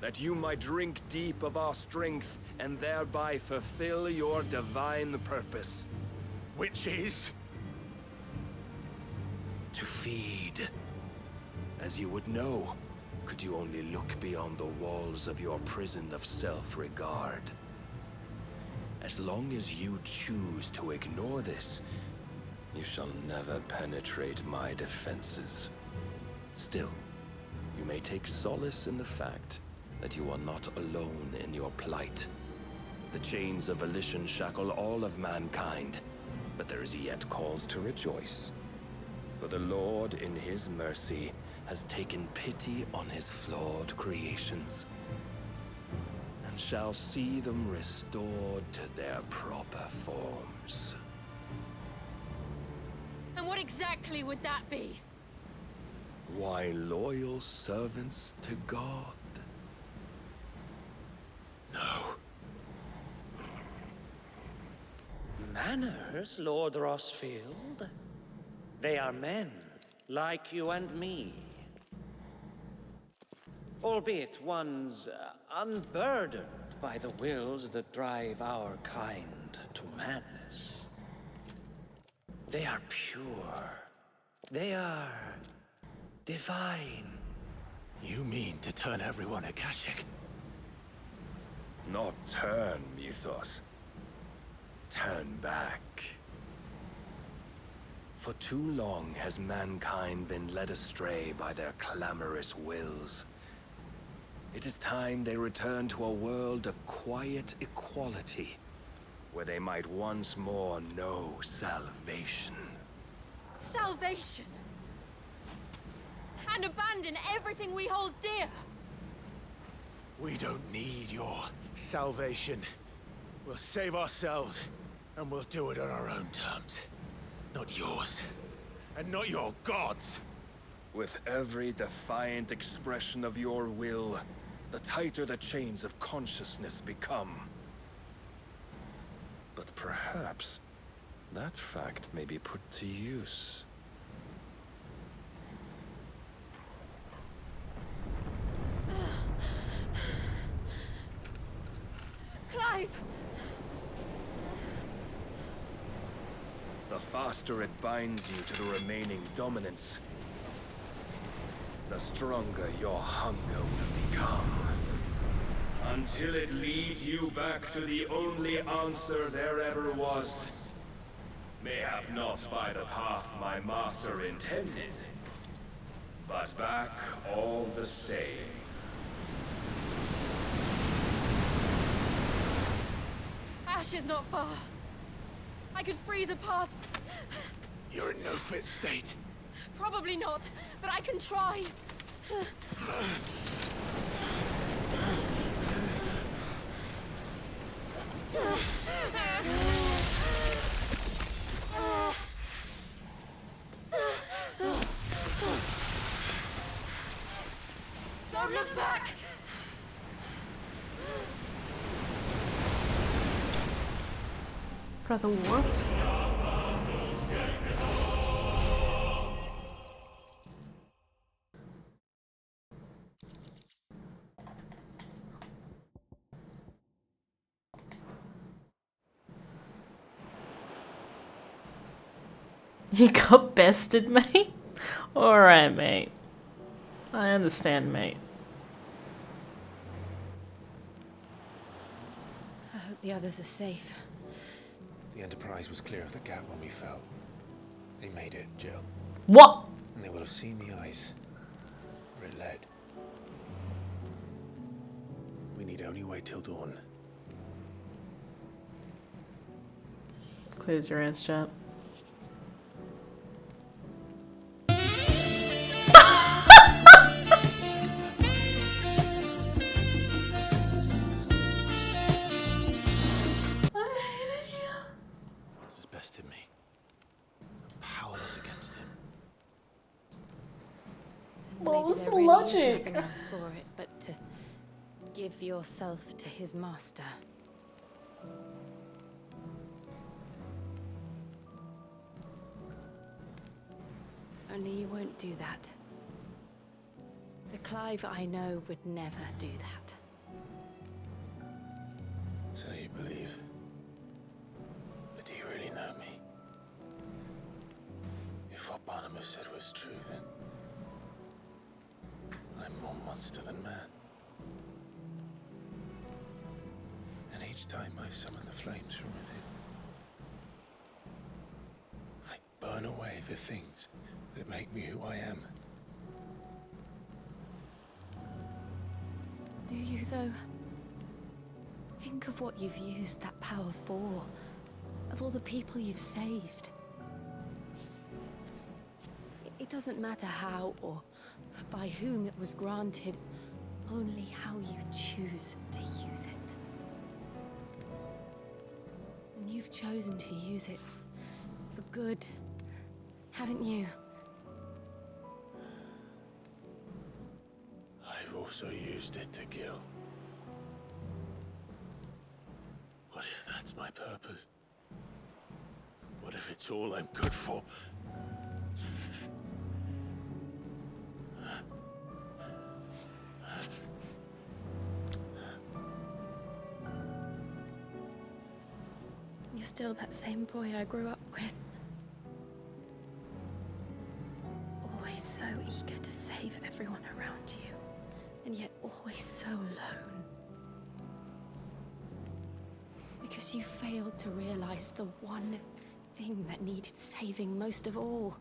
that you might drink deep of our strength and thereby fulfill your divine purpose. Which is? To feed. As you would know, could you only look beyond the walls of your prison of self-regard. As long as you choose to ignore this, you shall never penetrate my defenses. Still, you may take solace in the fact that you are not alone in your plight. The chains of volition shackle all of mankind, but there is yet cause to rejoice. For the Lord, in his mercy, has taken pity on his flawed creations, and shall see them restored to their proper forms. And what exactly would that be? Why, loyal servants to God. No. Manners, Lord Rosfield? They are men, like you and me. Albeit ones unburdened by the wills that drive our kind to madness. They are pure. They are divine. You mean to turn everyone Akashic? Not turn, Mythos. Turn back. For too long has mankind been led astray by their clamorous wills. It is time they return to a world of quiet equality, where they might once more know salvation. Salvation! And abandon everything we hold dear! We don't need your salvation. We'll save ourselves, and we'll do it on our own terms. Not yours, and not your gods. With every defiant expression of your will, the tighter the chains of consciousness become. But perhaps that fact may be put to use. Clive! The faster it binds you to the remaining dominance, the stronger your hunger will become. Until it leads you back to the only answer there ever was. Mayhap not by the path my master intended, but back all the same. Ash is not far. I could freeze a path. You're in no fit state. Probably not, but I can try. Don't look back! Brother, what? You got bested, mate? Alright, mate. I understand, mate. I hope the others are safe. The Enterprise was clear of the gap when we fell. They made it, Jill. What? And they will have seen the ice where it led. We need only wait till dawn. Close your eyes, chap. This has bested me. I'm powerless against him. What was the Maybe there really is logic? nothing else for it but to give yourself to his master. Only you won't do that. The Clive I know would never do that. So you believe? But do you really know me? If what Barnabas said was true, then I'm more monster than man. And each time I summon the flames from within, I burn away the things that make me who I am. Do you, though? Think of what you've used that power for. Of all the people you've saved. It doesn't matter how or by whom it was granted, only how you choose to use it. And you've chosen to use it for good, haven't you? I've also used it to kill. What if that's my purpose? What if it's all I'm good for? You're still that same boy I grew up with. Always so eager to save everyone around you, and yet always so alone. Because you failed to realize the one thing that needed saving most of all.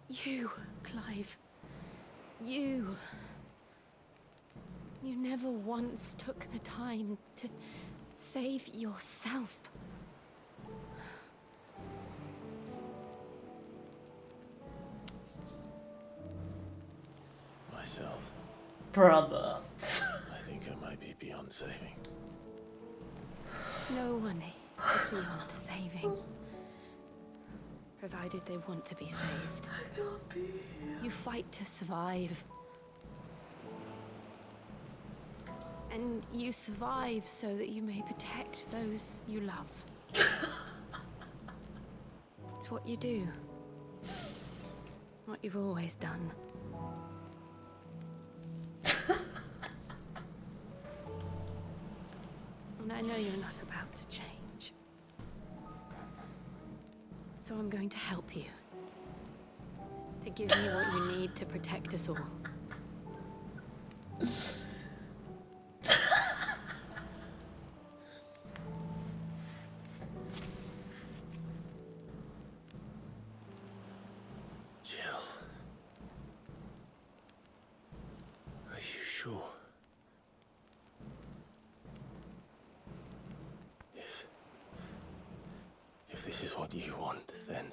You, Clive. You. You never once took the time to save yourself. Myself. Brother. I think I might be beyond saving. No one is beyond saving. Provided they want to be saved. You fight to survive. And you survive so that you may protect those you love. It's what you do. What you've always done. And I know you're not about to change. So I'm going to help you. To give you what you need to protect us all. Jill. Are you sure? If this is what you want, then...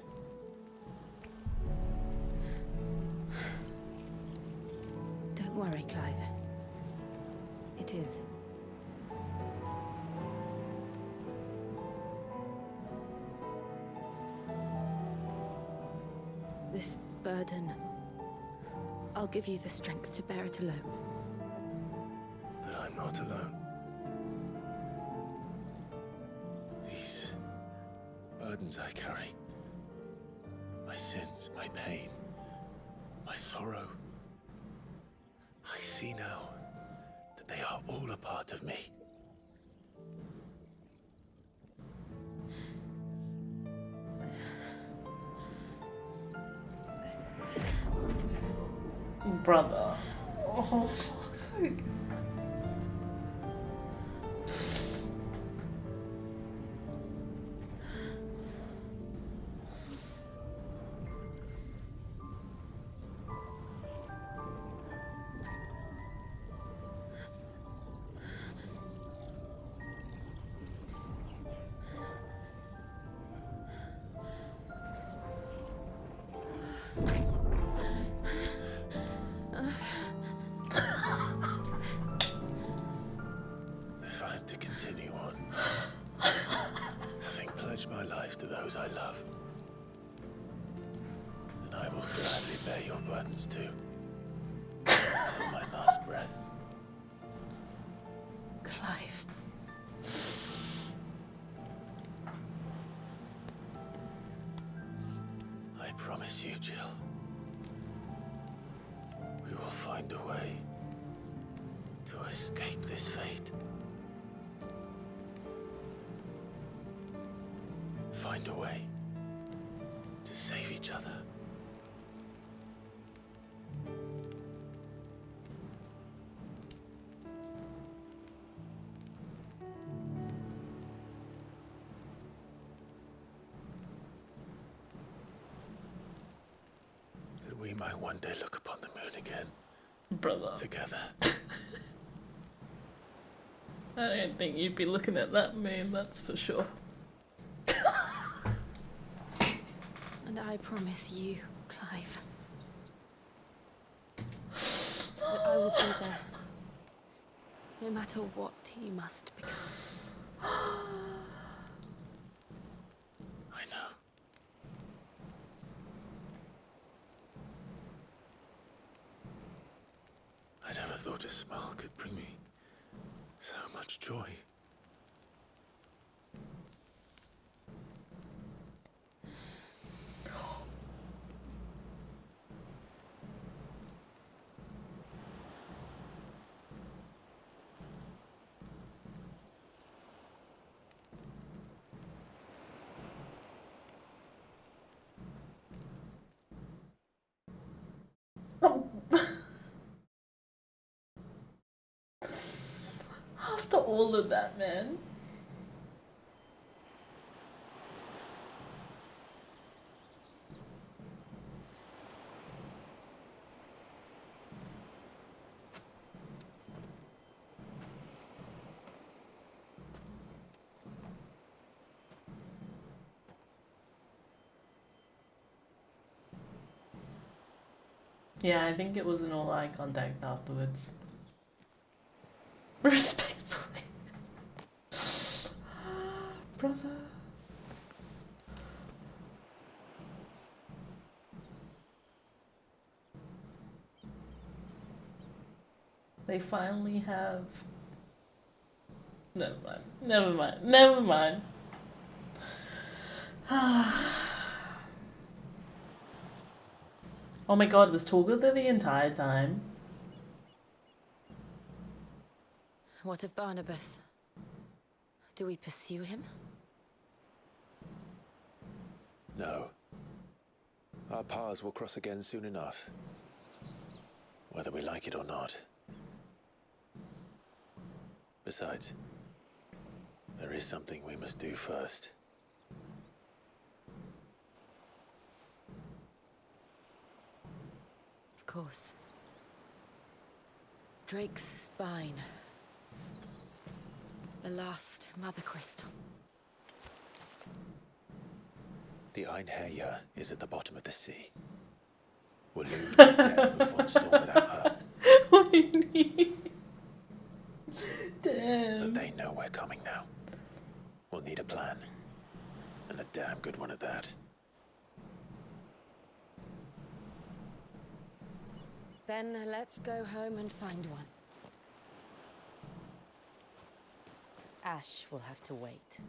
Don't worry, Clive. It is. This burden, I'll give you the strength to bear it alone. But I'm not alone. These burdens I carry, my sins, my pain, my sorrow, I see now that they are all a part of me. Brother. Oh, fuck's sake. If I'm to continue on, having pledged my life to those I love, then I will gladly bear your burdens too, until my last breath. Clive. I promise you, Jill, we will find a way to escape this fate. Find a way to save each other. might one day look upon the moon again. Brother. Together. I don't think you'd be looking at that moon, that's for sure. And I promise you, Clive, that I will be there, no matter what you must become. I know. I never thought a smile could bring me so much joy. After all of that, man. Yeah, I think it was an all eye contact afterwards. Respectfully. Brother. They finally have... Never mind. Never mind. Never mind. Oh my god, was Torgo there the entire time? What of Barnabas? Do we pursue him? No. Our paths will cross again soon enough. Whether we like it or not. Besides, there is something we must do first. Of course. Drake's spine. The last mother crystal. The Einherjar is at the bottom of the sea. We'll lose move on storm without her. Damn. But they know we're coming now. We'll need a plan. And a damn good one at that. Then let's go home and find one. Ash will have to wait.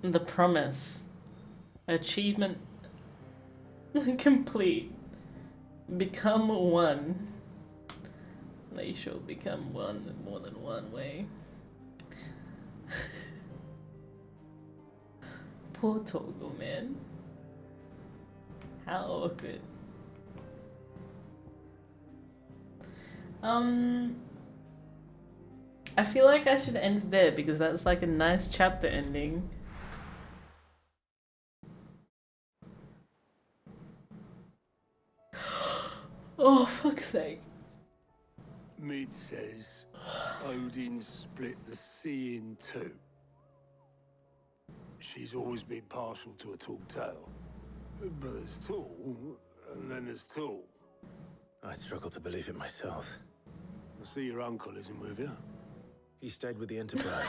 The promise. Achievement complete. Become one. They shall become one in more than one way. Poor Torgo, man. How awkward. I feel like I should end it there because that's like a nice chapter ending. Oh, fuck's sake. Mid says Odin split the sea in two. She's always been partial to a tall tale. But there's tall, and then there's tall. I struggle to believe it myself. I see your uncle isn't with you. He stayed with the Enterprise.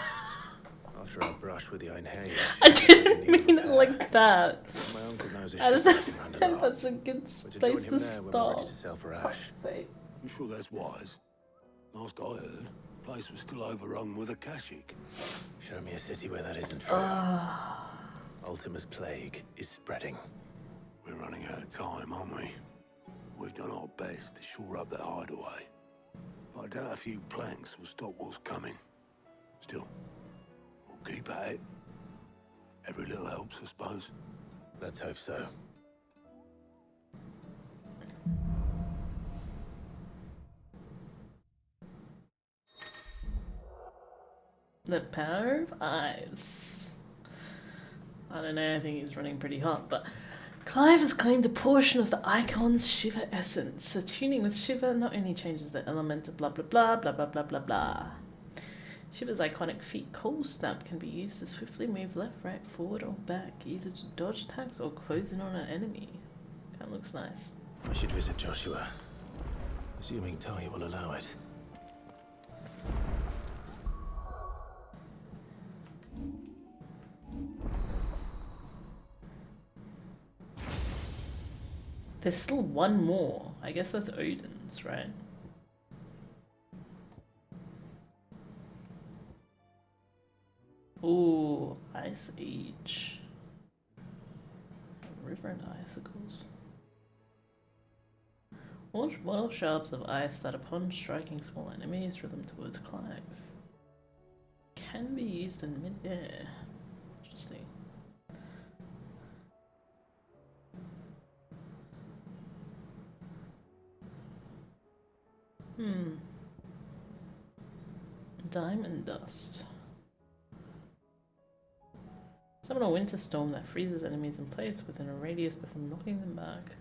After our brush with the Einherjar. I didn't mean it like that. My uncle knows I just think that's a good place to stop. Fuck's sake. You sure that's wise? Last I heard, the place was still overrun with Akashic. Show me a city where that isn't true. Ultima's plague is spreading. We're running out of time, aren't we? We've done our best to shore up that hideaway. But I doubt a few planks will stop what's coming. Still, we'll keep at it. Every little helps, I suppose. Let's hope so. The power of ice. I don't know, I think he's running pretty hot, but Clive has claimed a portion of the Eikon's Shiver essence. So tuning with Shiver not only changes the element of blah blah blah blah blah blah blah blah. Shiver's iconic feat Cold Snap can be used to swiftly move left, right, forward or back, either to dodge attacks or close in on an enemy. That looks nice. I should visit Joshua, assuming Talia will allow it. There's still one more. I guess that's Odin's, right? Ooh, Ice Age. River and icicles. Launch well sharps of ice that upon striking small enemies throw them towards Clive. Can be used in mid-air. Interesting. Diamond Dust. Summon a winter storm that freezes enemies in place within a radius before knocking them back.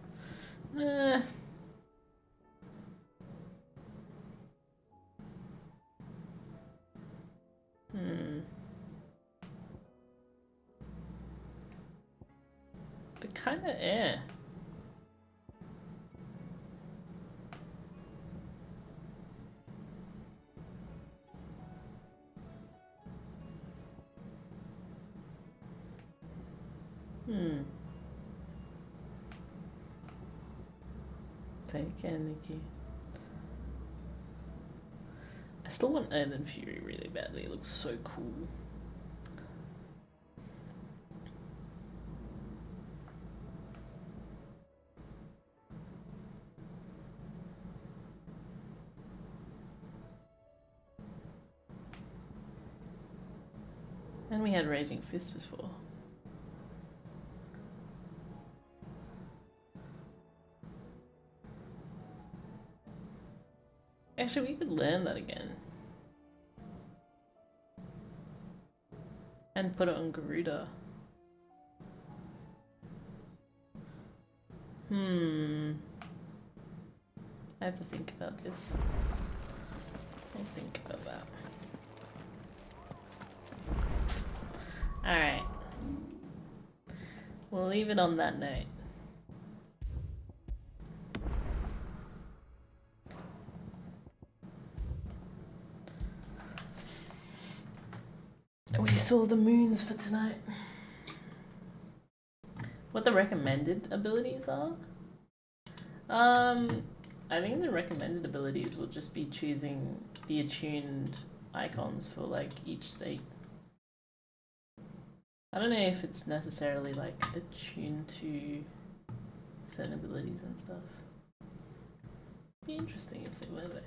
They're kinda air. Take care, Nikki. I still want Earth and Fury really badly. It looks so cool. And we had Raging Fist before. Actually, we could learn that again. And put it on Garuda. I have to think about this. I'll think about that. Alright. We'll leave it on that note. We saw the moons for tonight. What the recommended abilities are? I think the recommended abilities will just be choosing the attuned icons for like each state. I don't know if it's necessarily like attuned to certain abilities and stuff. Be interesting if they were there.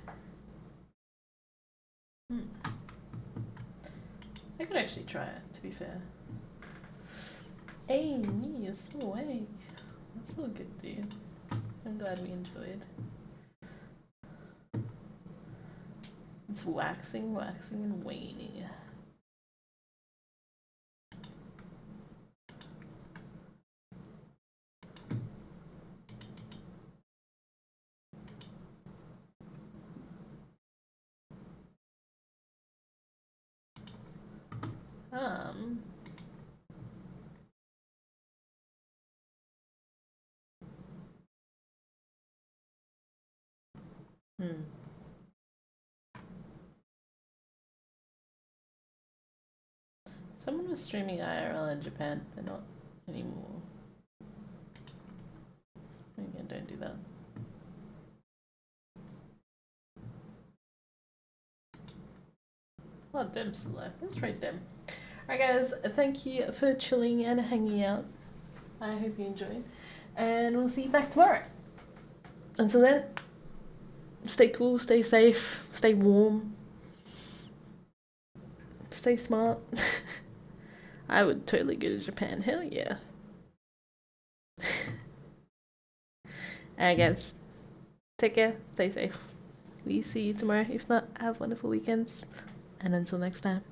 I could actually try it, to be fair. Hey, me, you're still awake. That's all good, dude. I'm glad we enjoyed. It's waxing, waxing, and waning. Someone was streaming IRL in Japan, they're not anymore. Again, don't do that. Oh, Dem's still alive. That's right, Dem. Alright guys, thank you for chilling and hanging out. I hope you enjoyed. And we'll see you back tomorrow. Until then, stay cool, stay safe, stay warm. Stay smart. I would totally go to Japan, hell yeah. Alright, guys. Take care. Stay safe. We see you tomorrow. If not, have wonderful weekends. And until next time.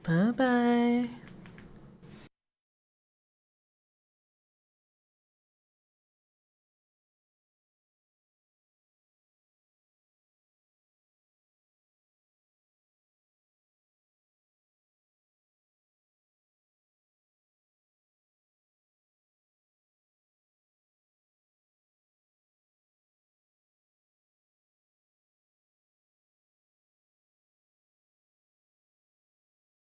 Bye-bye.